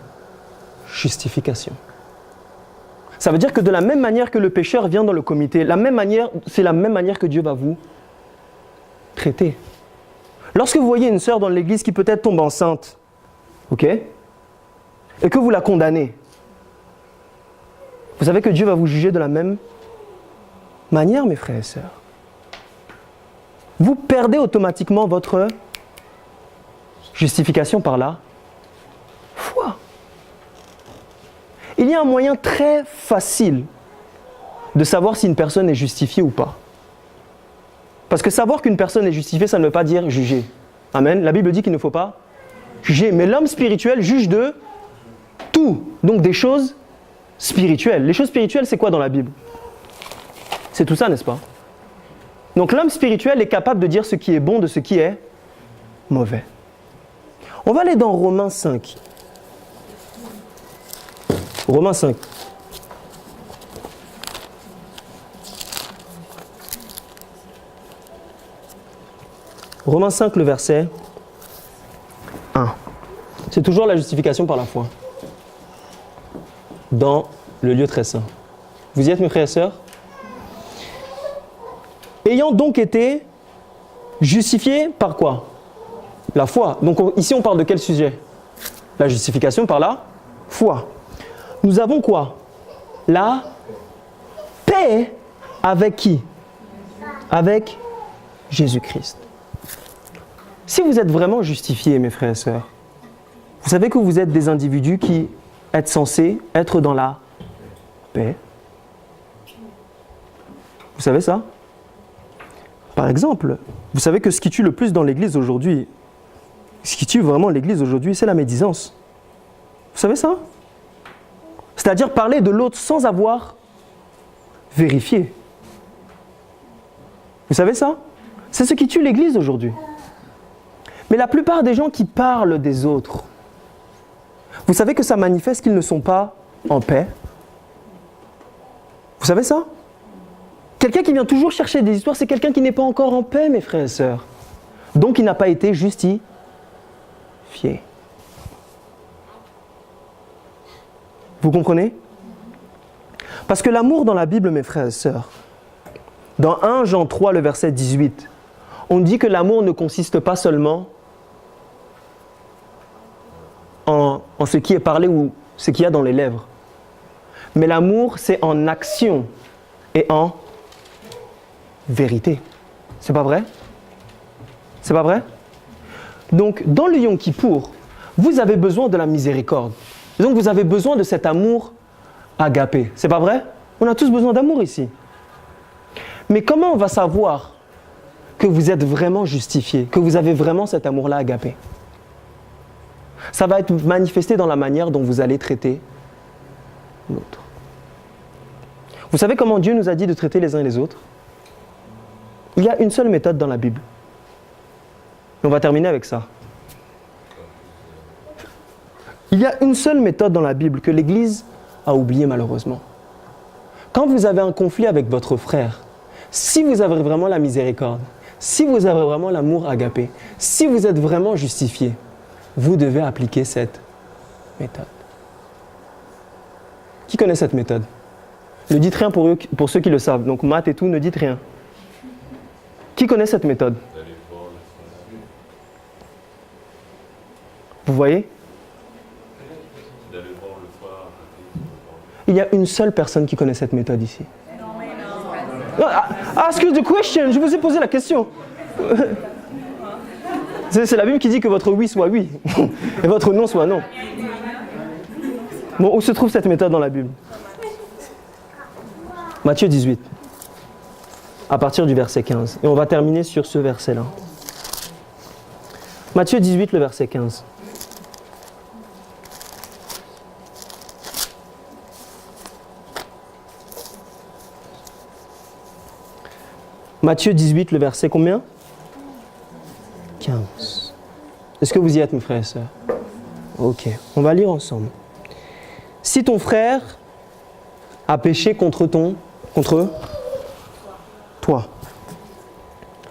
justification. Ça veut dire que de la même manière que le pécheur vient dans le comité, c'est la même manière que Dieu va vous traiter. Lorsque vous voyez une sœur dans l'église qui peut-être tombe enceinte, ok, et que vous la condamnez, vous savez que Dieu va vous juger de la même manière, mes frères et sœurs. Vous perdez automatiquement votre justification par la foi. Il y a un moyen très facile de savoir si une personne est justifiée ou pas. Parce que savoir qu'une personne est justifiée, ça ne veut pas dire juger. Amen. La Bible dit qu'il ne faut pas juger. Mais l'homme spirituel juge de tout. Donc des choses spirituelles. Les choses spirituelles, c'est quoi dans la Bible? C'est tout ça, n'est-ce pas? Donc l'homme spirituel est capable de dire ce qui est bon de ce qui est mauvais. On va aller dans Romains 5. Romains 5. Romains 5, le verset 1. C'est toujours la justification par la foi. Dans le lieu très saint. Vous y êtes, mes frères et sœurs? Ayant donc été justifiés par quoi? La foi. Donc ici, on parle de quel sujet? La justification par la foi. Nous avons quoi? La paix avec qui? Avec Jésus-Christ. Si vous êtes vraiment justifiés, mes frères et sœurs, vous savez que vous êtes des individus qui êtes censés être dans la paix. Vous savez ça? Par exemple, vous savez que ce qui tue le plus dans l'Église aujourd'hui, ce qui tue vraiment l'Église aujourd'hui, c'est la médisance. Vous savez ça? C'est-à-dire parler de l'autre sans avoir vérifié. Vous savez ça? C'est ce qui tue l'Église aujourd'hui. Mais la plupart des gens qui parlent des autres, vous savez que ça manifeste qu'ils ne sont pas en paix. Vous savez ça? Quelqu'un qui vient toujours chercher des histoires, c'est quelqu'un qui n'est pas encore en paix, mes frères et sœurs. Donc il n'a pas été justifié. Vous comprenez? Parce que l'amour dans la Bible, mes frères et sœurs, dans 1 Jean 3, le verset 18, on dit que l'amour ne consiste pas seulement en ce qui est parlé ou ce qu'il y a dans les lèvres. Mais l'amour, c'est en action et en vérité. C'est pas vrai? C'est pas vrai? Donc, dans le Yom Kippour, vous avez besoin de la miséricorde. Donc, vous avez besoin de cet amour agapé. C'est pas vrai? On a tous besoin d'amour ici. Mais comment on va savoir que vous êtes vraiment justifié, que vous avez vraiment cet amour-là agapé? Ça va être manifesté dans la manière dont vous allez traiter l'autre. Vous savez comment Dieu nous a dit de traiter les uns et les autres? Il y a une seule méthode dans la Bible. Et on va terminer avec ça. Il y a une seule méthode dans la Bible que l'Église a oubliée malheureusement. Quand vous avez un conflit avec votre frère, si vous avez vraiment la miséricorde, si vous avez vraiment l'amour agapé, si vous êtes vraiment justifié, vous devez appliquer cette méthode. Qui connaît cette méthode? Ne dites rien pour ceux qui le savent. Donc maths et tout, ne dites rien. Qui connaît cette méthode? Vous voyez? Il y a une seule personne qui connaît cette méthode ici. Ask the question, je vous ai posé la question. C'est la Bible qui dit que votre oui soit oui et votre non soit non. Bon, où se trouve cette méthode dans la Bible? Matthieu 18, à partir du verset 15. Et on va terminer sur ce verset-là. Matthieu 18, le verset 15. Matthieu 18, le verset combien? 15. Est-ce que vous y êtes, mes frères et sœurs? Ok, on va lire ensemble. Si ton frère a péché contre toi,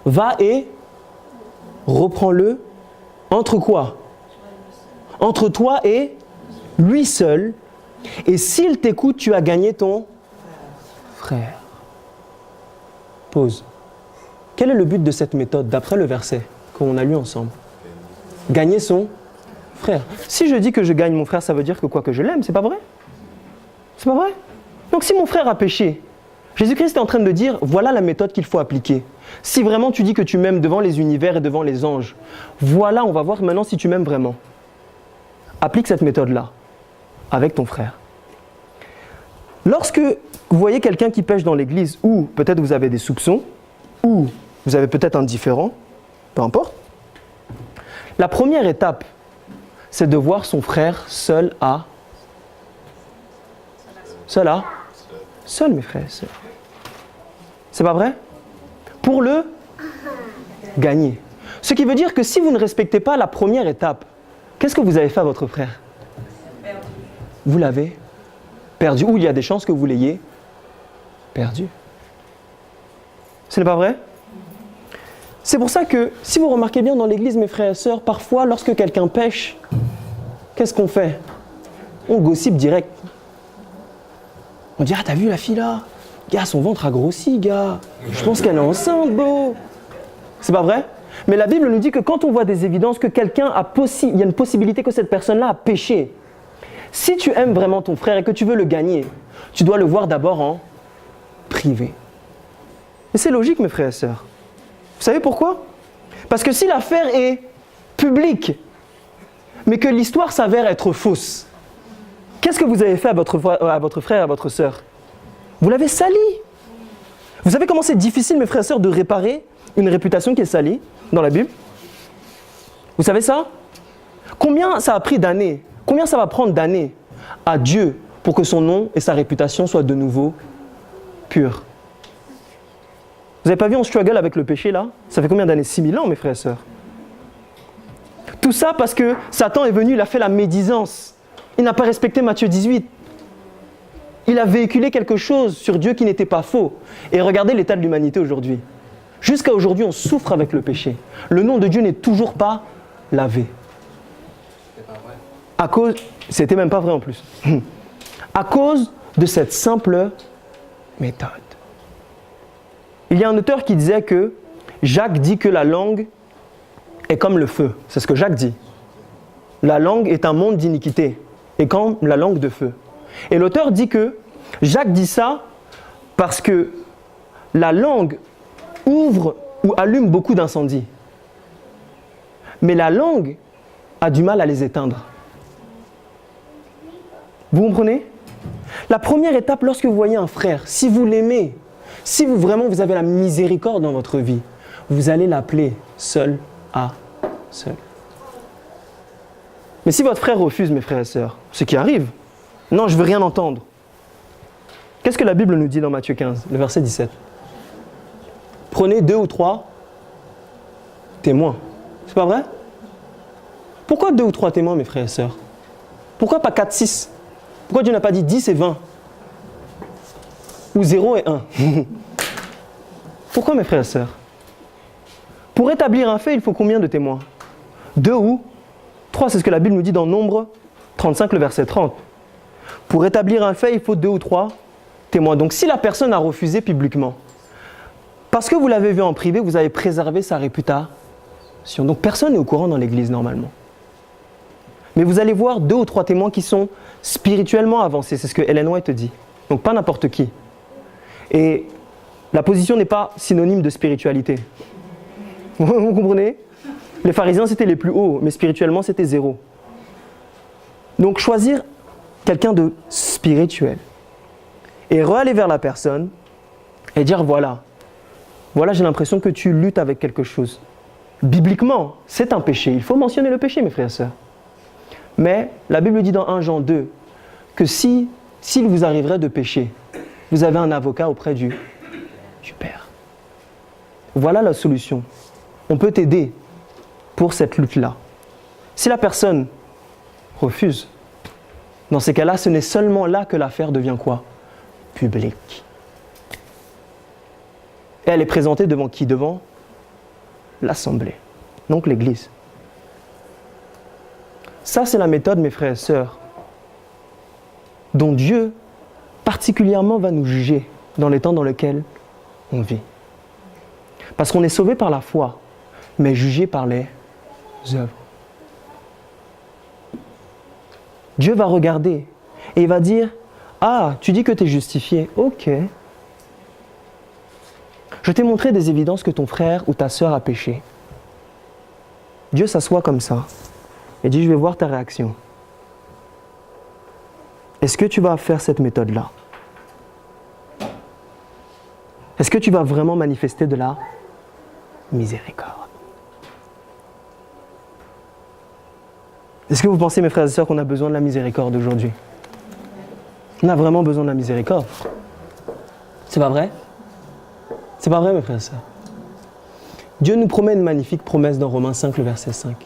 va et reprends-le entre quoi? Entre toi et lui seul. Et s'il t'écoute, tu as gagné ton frère. Pause. Quel est le but de cette méthode d'après le verset qu'on a lu ensemble? Gagner son frère. Si je dis que je gagne mon frère, ça veut dire que quoi? Que je l'aime, c'est pas vrai? C'est pas vrai? Donc si mon frère a péché, Jésus-Christ est en train de dire, voilà la méthode qu'il faut appliquer. Si vraiment tu dis que tu m'aimes devant les univers et devant les anges, voilà, on va voir maintenant si tu m'aimes vraiment. Applique cette méthode-là avec ton frère. Lorsque vous voyez quelqu'un qui pêche dans l'église, ou peut-être vous avez des soupçons, ou vous avez peut-être un différend, peu importe, la première étape, c'est de voir son frère seul, mes frères et sœurs. C'est pas vrai? Pour le gagner. Ce qui veut dire que si vous ne respectez pas la première étape, qu'est-ce que vous avez fait à votre frère? Vous l'avez perdu. Ou il y a des chances que vous l'ayez perdu. Ce n'est pas vrai? C'est pour ça que, si vous remarquez bien dans l'église, mes frères et sœurs, parfois, lorsque quelqu'un pêche, qu'est-ce qu'on fait? On gossip direct. On dit, ah, t'as vu la fille là? Gars, son ventre a grossi, gars. Je pense qu'elle est enceinte, beau. C'est pas vrai? Mais la Bible nous dit que quand on voit des évidences que quelqu'un il y a une possibilité que cette personne-là a péché. Si tu aimes vraiment ton frère et que tu veux le gagner, tu dois le voir d'abord en privé. Et c'est logique, mes frères et sœurs. Vous savez pourquoi? Parce que si l'affaire est publique, mais que l'histoire s'avère être fausse, qu'est-ce que vous avez fait à votre frère et à votre sœur? Vous l'avez sali. Vous savez comment c'est difficile, mes frères et sœurs, de réparer une réputation qui est salie dans la Bible? Vous savez ça? Combien ça a pris d'années? Combien ça va prendre d'années à Dieu pour que son nom et sa réputation soient de nouveau purs? Vous n'avez pas vu on struggle avec le péché là? Ça fait combien d'années? 6000 ans, mes frères et sœurs. Tout ça parce que Satan est venu, il a fait la médisance. Il n'a pas respecté Matthieu 18. Il a véhiculé quelque chose sur Dieu qui n'était pas faux. Et regardez l'état de l'humanité aujourd'hui. Jusqu'à aujourd'hui, on souffre avec le péché. Le nom de Dieu n'est toujours pas lavé. À cause, c'était même pas vrai en plus. À cause de cette simple méthode. Il y a un auteur qui disait que Jacques dit que la langue est comme le feu. C'est ce que Jacques dit. La langue est un monde d'iniquité et comme la langue de feu. Et l'auteur dit que Jacques dit ça parce que la langue ouvre ou allume beaucoup d'incendies. Mais la langue a du mal à les éteindre. Vous comprenez? La première étape, lorsque vous voyez un frère, si vous l'aimez, si vous avez la miséricorde dans votre vie, vous allez l'appeler seul à seul. Mais si votre frère refuse, mes frères et sœurs, ce qui arrive, non, je ne veux rien entendre. Qu'est-ce que la Bible nous dit dans Matthieu 15, le verset 17? Prenez 2 ou 3 témoins. C'est pas vrai? Pourquoi 2 ou 3 témoins, mes frères et sœurs? Pourquoi pas 4, 6? Pourquoi Dieu n'a pas dit 10 et 20? Ou 0 et 1? Pourquoi, mes frères et sœurs? Pour établir un fait, il faut combien de témoins? 2 ou 3, c'est ce que la Bible nous dit dans Nombre 35, le verset 30. Pour établir un fait, il faut 2 ou 3 témoin. Donc si la personne a refusé publiquement, parce que vous l'avez vu en privé, vous avez préservé sa réputation. Donc personne n'est au courant dans l'église normalement. Mais vous allez voir 2 ou 3 témoins qui sont spirituellement avancés. C'est ce que Ellen White dit. Donc pas n'importe qui. Et la position n'est pas synonyme de spiritualité. Vous comprenez? Les pharisiens c'était les plus hauts, mais spirituellement c'était 0. Donc choisir quelqu'un de spirituel et aller vers la personne et dire voilà, j'ai l'impression que tu luttes avec quelque chose. Bibliquement, c'est un péché. Il faut mentionner le péché, mes frères et sœurs. Mais la Bible dit dans 1 Jean 2 que s'il vous arriverait de pécher, vous avez un avocat auprès du Père. Voilà la solution. On peut t'aider pour cette lutte-là. Si la personne refuse, dans ces cas-là, ce n'est seulement là que l'affaire devient quoi? Publique. Et elle est présentée devant qui? Devant l'Assemblée, donc l'Église. Ça, c'est la méthode, mes frères et sœurs, dont Dieu particulièrement va nous juger dans les temps dans lesquels on vit. Parce qu'on est sauvé par la foi, mais jugé par les œuvres. Dieu va regarder et il va dire « Ah, tu dis que tu es justifié. Ok. Je t'ai montré des évidences que ton frère ou ta sœur a péché. » Dieu s'assoit comme ça et dit « Je vais voir ta réaction. Est-ce que tu vas faire cette méthode-là? Est-ce que tu vas vraiment manifester de la miséricorde? » Est-ce que vous pensez, mes frères et sœurs, qu'on a besoin de la miséricorde aujourd'hui? On a vraiment besoin de la miséricorde. C'est pas vrai? C'est pas vrai, mes frères et sœurs. Dieu nous promet une magnifique promesse dans Romains 5, le verset 5.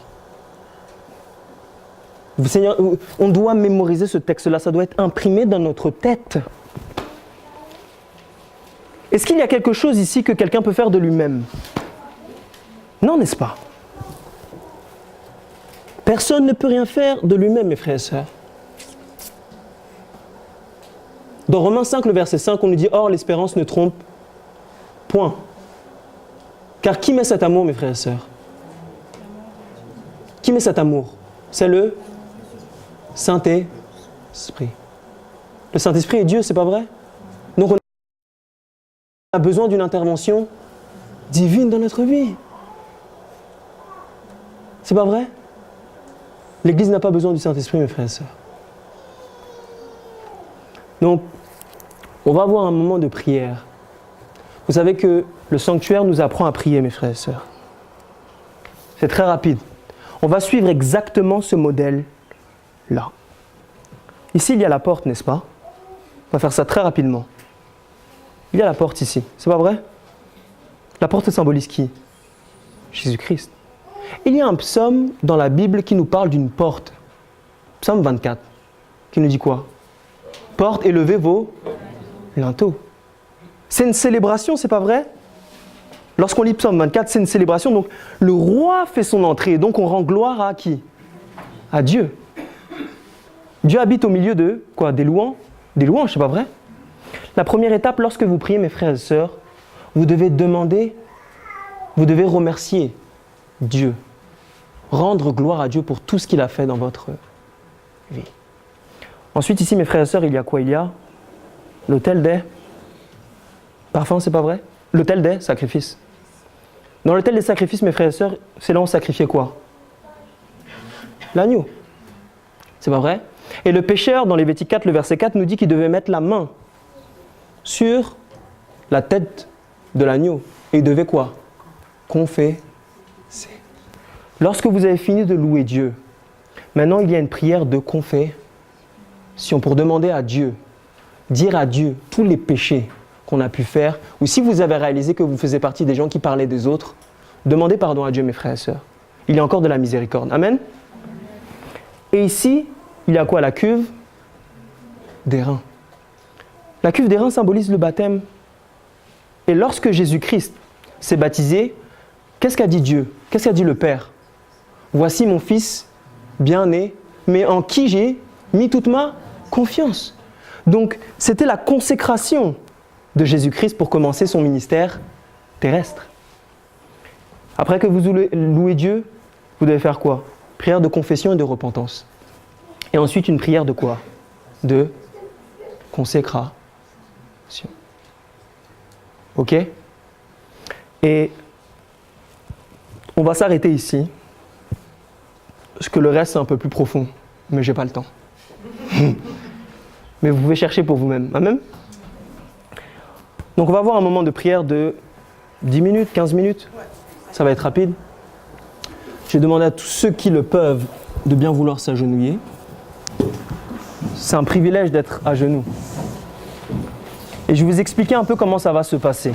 Seigneur, on doit mémoriser ce texte-là, ça doit être imprimé dans notre tête. Est-ce qu'il y a quelque chose ici que quelqu'un peut faire de lui-même? Non, n'est-ce pas? Personne ne peut rien faire de lui-même, mes frères et sœurs. Dans Romains 5, le verset 5, on nous dit « Or, l'espérance ne trompe point. » Car qui met cet amour, mes frères et sœurs? Qui met cet amour? C'est le Saint-Esprit. Le Saint-Esprit est Dieu, c'est pas vrai? Donc on a besoin d'une intervention divine dans notre vie. C'est pas vrai? L'Église n'a pas besoin du Saint-Esprit, mes frères et sœurs. Donc, on va avoir un moment de prière. Vous savez que le sanctuaire nous apprend à prier, mes frères et sœurs. C'est très rapide. On va suivre exactement ce modèle-là. Ici, il y a la porte, n'est-ce pas? On va faire ça très rapidement. Il y a la porte ici, c'est pas vrai? La porte symbolise qui? Jésus-Christ. Il y a un psaume dans la Bible qui nous parle d'une porte. Psaume 24, qui nous dit quoi? Porte et levez vos linteaux. C'est une célébration, c'est pas vrai? Lorsqu'on lit Psaume 24, c'est une célébration. Donc le roi fait son entrée, donc on rend gloire à qui? À Dieu. Dieu habite au milieu de quoi? Des louanges, c'est pas vrai? La première étape, lorsque vous priez, mes frères et sœurs, vous devez demander, vous devez remercier Dieu. Rendre gloire à Dieu pour tout ce qu'il a fait dans votre vie. Ensuite, ici, mes frères et sœurs, il y a quoi? Il y a l'autel des parfums, c'est pas vrai? L'autel des sacrifices. Dans l'autel des sacrifices, mes frères et sœurs, c'est là où on sacrifiait quoi? L'agneau. C'est pas vrai? Et le pécheur, dans Lévitique 4, le verset 4, nous dit qu'il devait mettre la main sur la tête de l'agneau. Et il devait quoi? Confesser. Lorsque vous avez fini de louer Dieu, maintenant il y a une prière de confession pour demander à Dieu, dire à Dieu tous les péchés qu'on a pu faire, ou si vous avez réalisé que vous faisiez partie des gens qui parlaient des autres, demandez pardon à Dieu, mes frères et sœurs. Il y a encore de la miséricorde. Amen. Et ici, il y a quoi? La cuve d'airain. La cuve d'airain symbolise le baptême. Et lorsque Jésus-Christ s'est baptisé, qu'est-ce qu'a dit Dieu? Qu'est-ce qu'a dit le Père? Voici mon fils bien-né, mais en qui j'ai mis toute ma confiance. Donc, c'était la consécration de Jésus-Christ pour commencer son ministère terrestre. Après que vous louez Dieu, vous devez faire quoi? Prière de confession et de repentance. Et ensuite, une prière de quoi? De consécration. Ok? Et on va s'arrêter ici. Parce que le reste, c'est un peu plus profond. Mais j'ai pas le temps. Mais vous pouvez chercher pour vous-même. Amen? Donc on va avoir un moment de prière de 10 minutes, 15 minutes. Ça va être rapide. Je vais demander à tous ceux qui le peuvent de bien vouloir s'agenouiller. C'est un privilège d'être à genoux. Et je vais vous expliquer un peu comment ça va se passer.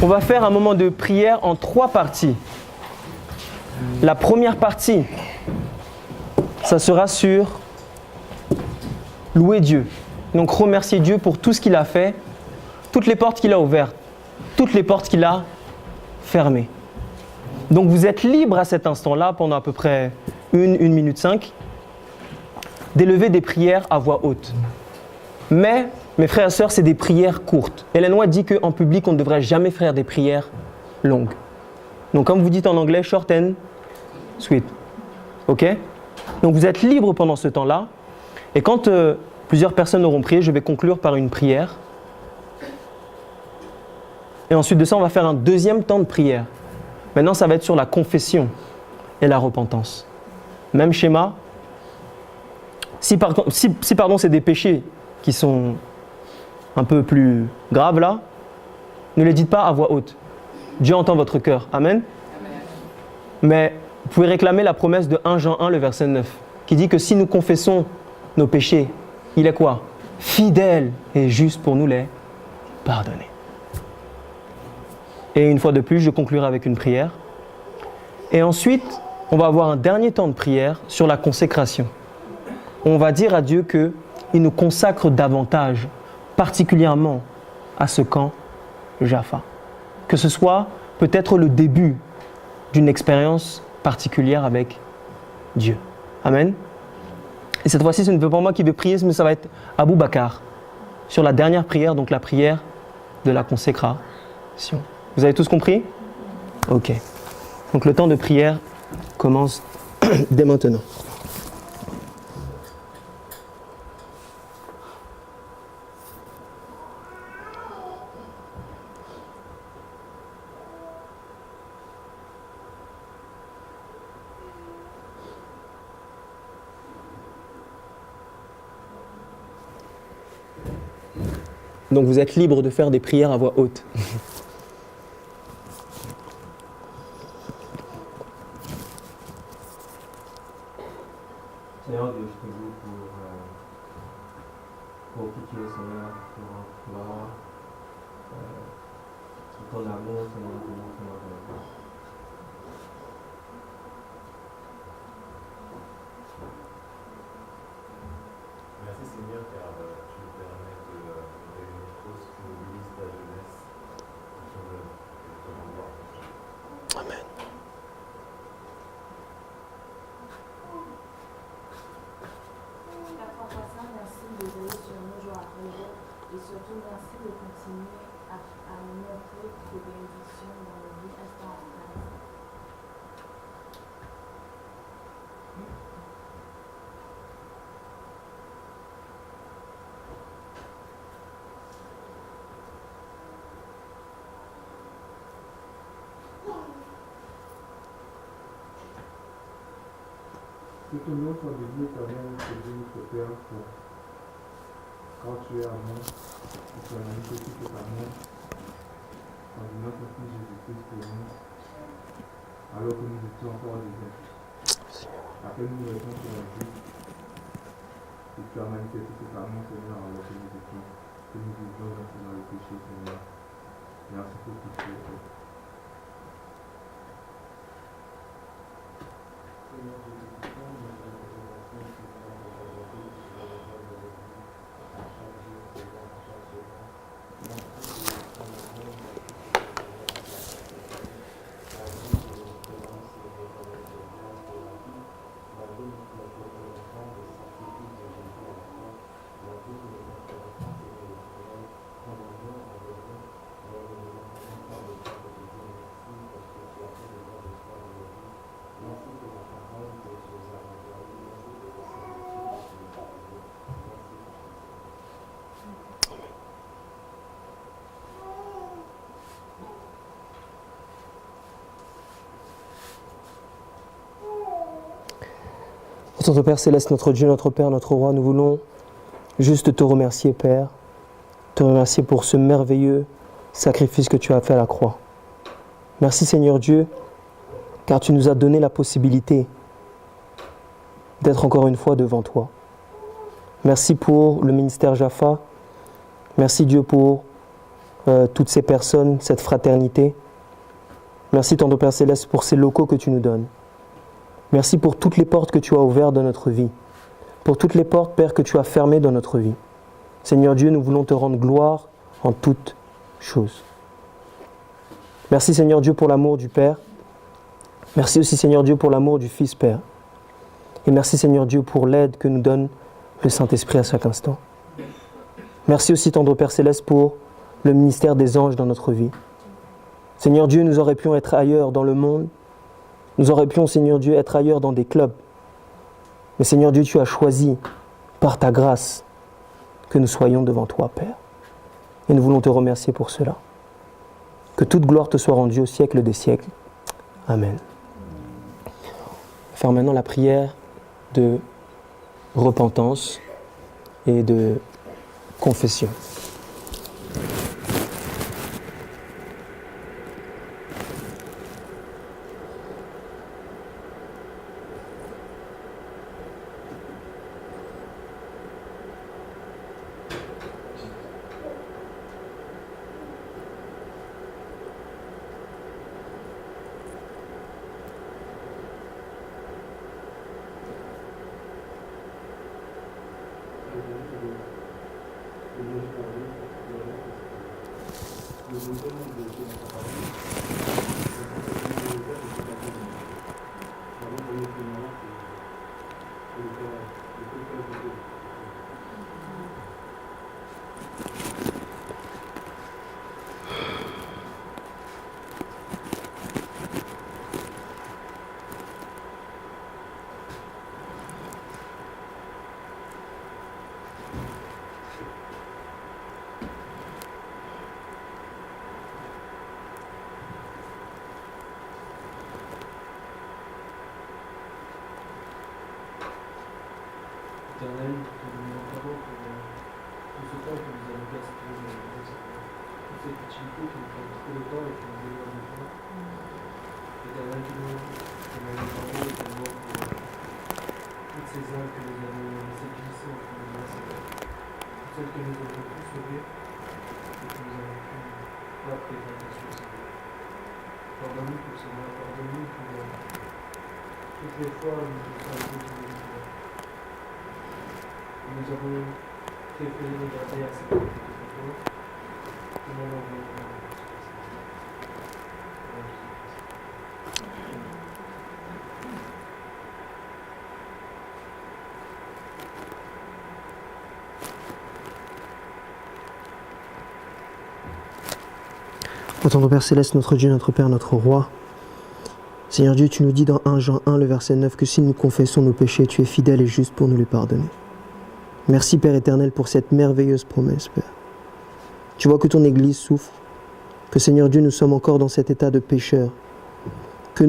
On va faire un moment de prière en 3 parties. La première partie, ça sera sur louer Dieu. Donc remercier Dieu pour tout ce qu'il a fait, toutes les portes qu'il a ouvertes, toutes les portes qu'il a fermées. Donc vous êtes libre à cet instant-là, pendant à peu près 1 minute 5, d'élever des prières à voix haute. Mais, mes frères et sœurs, c'est des prières courtes. Ellen White dit qu'en public, on ne devrait jamais faire des prières longues. Donc comme vous dites en anglais, short and sweet. Ok? Donc vous êtes libre pendant ce temps-là. Et quand plusieurs personnes auront prié, je vais conclure par une prière. Et ensuite de ça, on va faire un deuxième temps de prière. Maintenant, ça va être sur la confession et la repentance. Même schéma. Si c'est des péchés qui sont un peu plus graves là, ne les dites pas à voix haute. Dieu entend votre cœur. Amen. Mais vous pouvez réclamer la promesse de 1 Jean 1, le verset 9, qui dit que si nous confessons nos péchés, il est quoi? Fidèle et juste pour nous les pardonner. Et une fois de plus, je conclurai avec une prière. Et ensuite, on va avoir un dernier temps de prière sur la consécration. On va dire à Dieu qu'il nous consacre davantage, particulièrement à ce camp Jaffa. Que ce soit peut-être le début d'une expérience particulière avec Dieu. Amen. Et cette fois-ci, ce n'est pas moi qui vais prier, mais ça va être Abou Bakar sur la dernière prière, donc la prière de la consécration. Vous avez tous compris? Ok. Donc le temps de prière commence dès maintenant. Donc vous êtes libre de faire des prières à voix haute. Seigneur Dieu, je te loue pour qui tu es, Seigneur, pour ton amour, Seigneur, pour ton amour. Merci Seigneur car tu nous permets de réunir tous pour l'église de la jeunesse sur le endroit. Amen. Merci de veiller sur nous jour après jour et surtout merci de continuer à nous montrer tes bénédictions dans nos vies instant après instant. Que ton nom soit béni, éternel, que Dieu notre Père, pour quand tu es à moi, que tu as magnifié tout cet amour, en donnant ton Fils Jésus-Christ pour nous, alors que nous étions encore des êtres. Après nous restons sur la vie, et tu as manifesté cet amour, Seigneur, alors que nous vivions dans le péché, Seigneur. Merci pour tout ce que tu as fait. Notre Père Céleste, notre Dieu, notre Père, notre Roi, nous voulons juste te remercier, Père, te remercier pour ce merveilleux sacrifice que tu as fait à la croix. Merci, Seigneur Dieu, car tu nous as donné la possibilité d'être encore une fois devant toi. Merci pour le ministère Jaffa. Merci, Dieu, pour toutes ces personnes, cette fraternité. Merci, tendre Père Céleste, pour ces locaux que tu nous donnes. Merci pour toutes les portes que tu as ouvertes dans notre vie. Pour toutes les portes, Père, que tu as fermées dans notre vie. Seigneur Dieu, nous voulons te rendre gloire en toutes choses. Merci, Seigneur Dieu, pour l'amour du Père. Merci aussi, Seigneur Dieu, pour l'amour du Fils, Père. Et merci, Seigneur Dieu, pour l'aide que nous donne le Saint-Esprit à chaque instant. Merci aussi, tendre Père Céleste, pour le ministère des anges dans notre vie. Seigneur Dieu, nous aurions pu être ailleurs dans le monde. Nous aurions pu, Seigneur Dieu, être ailleurs dans des clubs. Mais Seigneur Dieu, tu as choisi, par ta grâce, que nous soyons devant toi, Père. Et nous voulons te remercier pour cela. Que toute gloire te soit rendue au siècle des siècles. Amen. On va faire maintenant la prière de repentance et de confession. Éternel, te demandons pour ce temps que nous avons gaspillé toute cette utilité qui nous prend trop de temps et qui nous éloigne de toi. Éternel, te demandons également pour toutes ces âmes que nous avons laissées glisser entre nos mains, toutes celles que nous avons pu sauver et que nous avons pu pas prêter attention, Seigneur. Pardonne-nous pour cela, pardonne-nous pour toutes les fois où nous sommes arrivés devant toi. Nous avons préféré regarder à cette côté de toi. Nous demandons Ô tendre Père Céleste, notre Dieu, notre Père, notre Roi, Seigneur Dieu, tu nous dis dans 1 Jean 1, le verset 9, que si nous confessons nos péchés, tu es fidèle et juste pour nous les pardonner. Merci Père éternel pour cette merveilleuse promesse, Père. Tu vois que ton Église souffre, que Seigneur Dieu, nous sommes encore dans cet état de pécheurs, que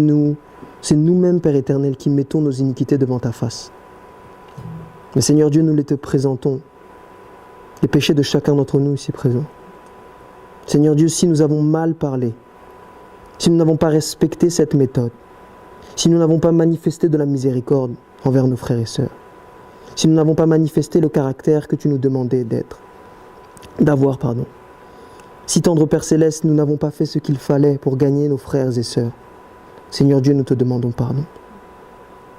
c'est nous-mêmes, Père éternel, qui mettons nos iniquités devant ta face. Mais Seigneur Dieu, nous les te présentons, les péchés de chacun d'entre nous ici présents. Seigneur Dieu, si nous avons mal parlé, si nous n'avons pas respecté cette méthode, si nous n'avons pas manifesté de la miséricorde envers nos frères et sœurs, si nous n'avons pas manifesté le caractère que tu nous demandais d'avoir, si tendre Père Céleste, nous n'avons pas fait ce qu'il fallait pour gagner nos frères et sœurs, Seigneur Dieu, nous te demandons pardon.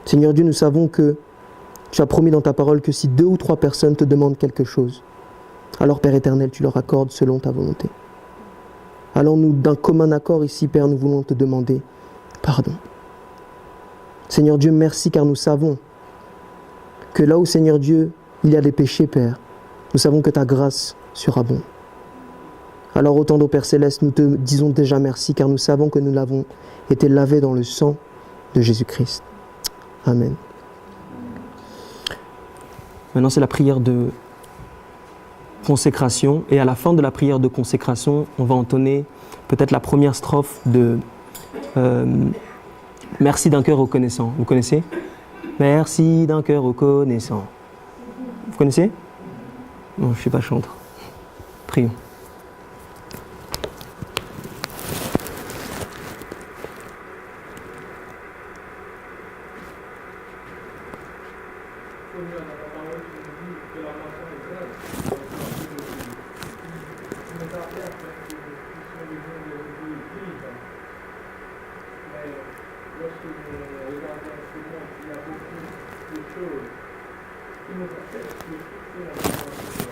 Seigneur Dieu, nous savons que tu as promis dans ta parole que si 2 ou 3 personnes te demandent quelque chose, alors Père éternel, tu leur accordes selon ta volonté. Alors nous, d'un commun accord ici, Père, nous voulons te demander pardon. Seigneur Dieu, merci car nous savons que là où, Seigneur Dieu, il y a des péchés, Père, nous savons que ta grâce surabonde. Alors, autant de Père Céleste, nous te disons déjà merci, car nous savons que nous l'avons été lavés dans le sang de Jésus-Christ. Amen. Maintenant, c'est la prière de consécration. Et à la fin de la prière de consécration, on va entonner peut-être la première strophe de Merci d'un cœur reconnaissant. Vous connaissez ? Merci d'un cœur reconnaissant. Vous connaissez? Non, je ne sais pas chanter. Prions. Seigneur, dans ta parole, tu nous dis que la moisson est belle, tu nous as fait afin que nous puissions devenir des églises. Mais lorsque nous regardons ce monde, il y a beaucoup de choses qui nous empêchent de fixer la parole de Dieu.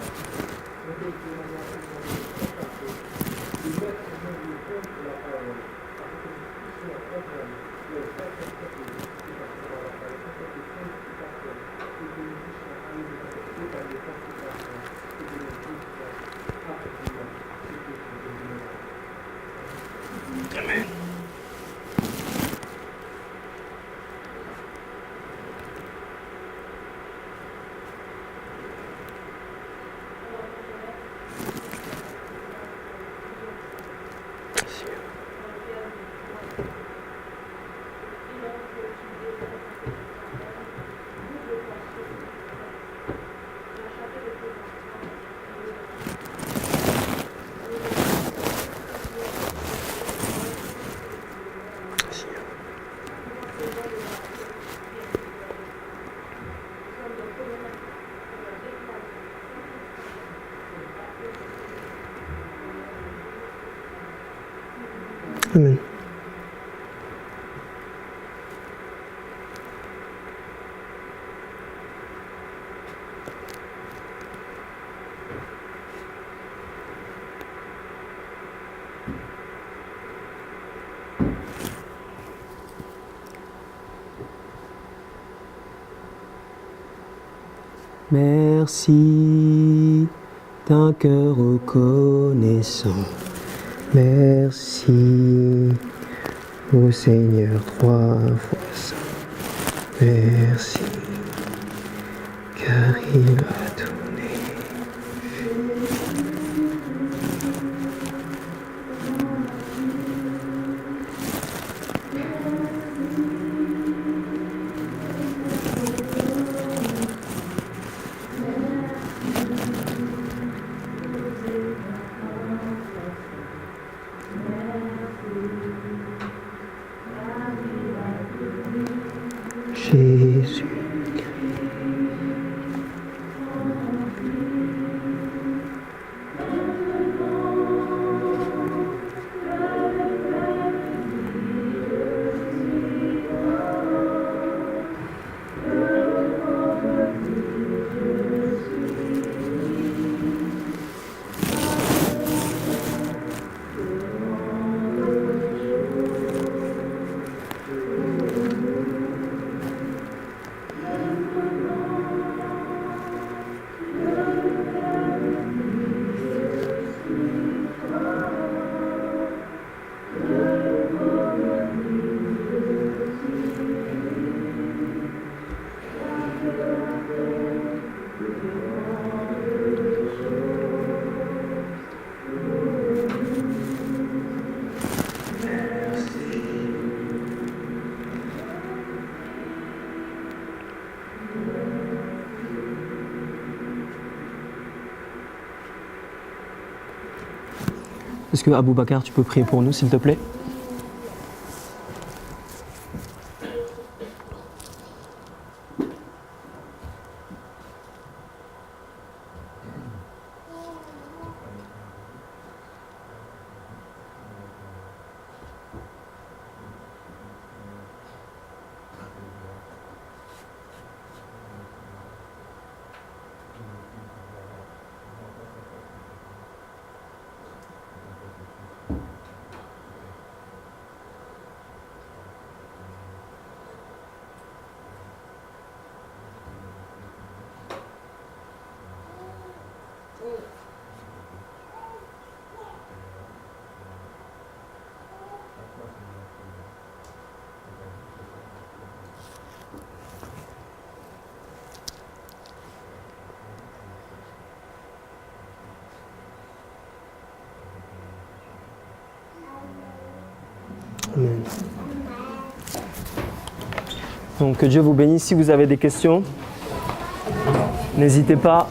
Nous te demandons, Seigneur, de nous contacter, de mettre en œuvre le cœur de la parole, afin que nous puissions comprendre les vraies perspectives qui passeront à la parole, les perspectives qui passeront. Et que nous puissions aller nous affecter par des considérations et que nous puissions accomplir ce que tu veux nous Amen. Amen. Merci d'un cœur reconnaissant. Merci au Seigneur 3 fois saint. Merci, car il a donné. Jésus. Est-ce que Abou Bakar, tu peux prier pour nous, s'il te plaît? Amen. Donc que Dieu vous bénisse. Si vous avez des questions, n'hésitez pas.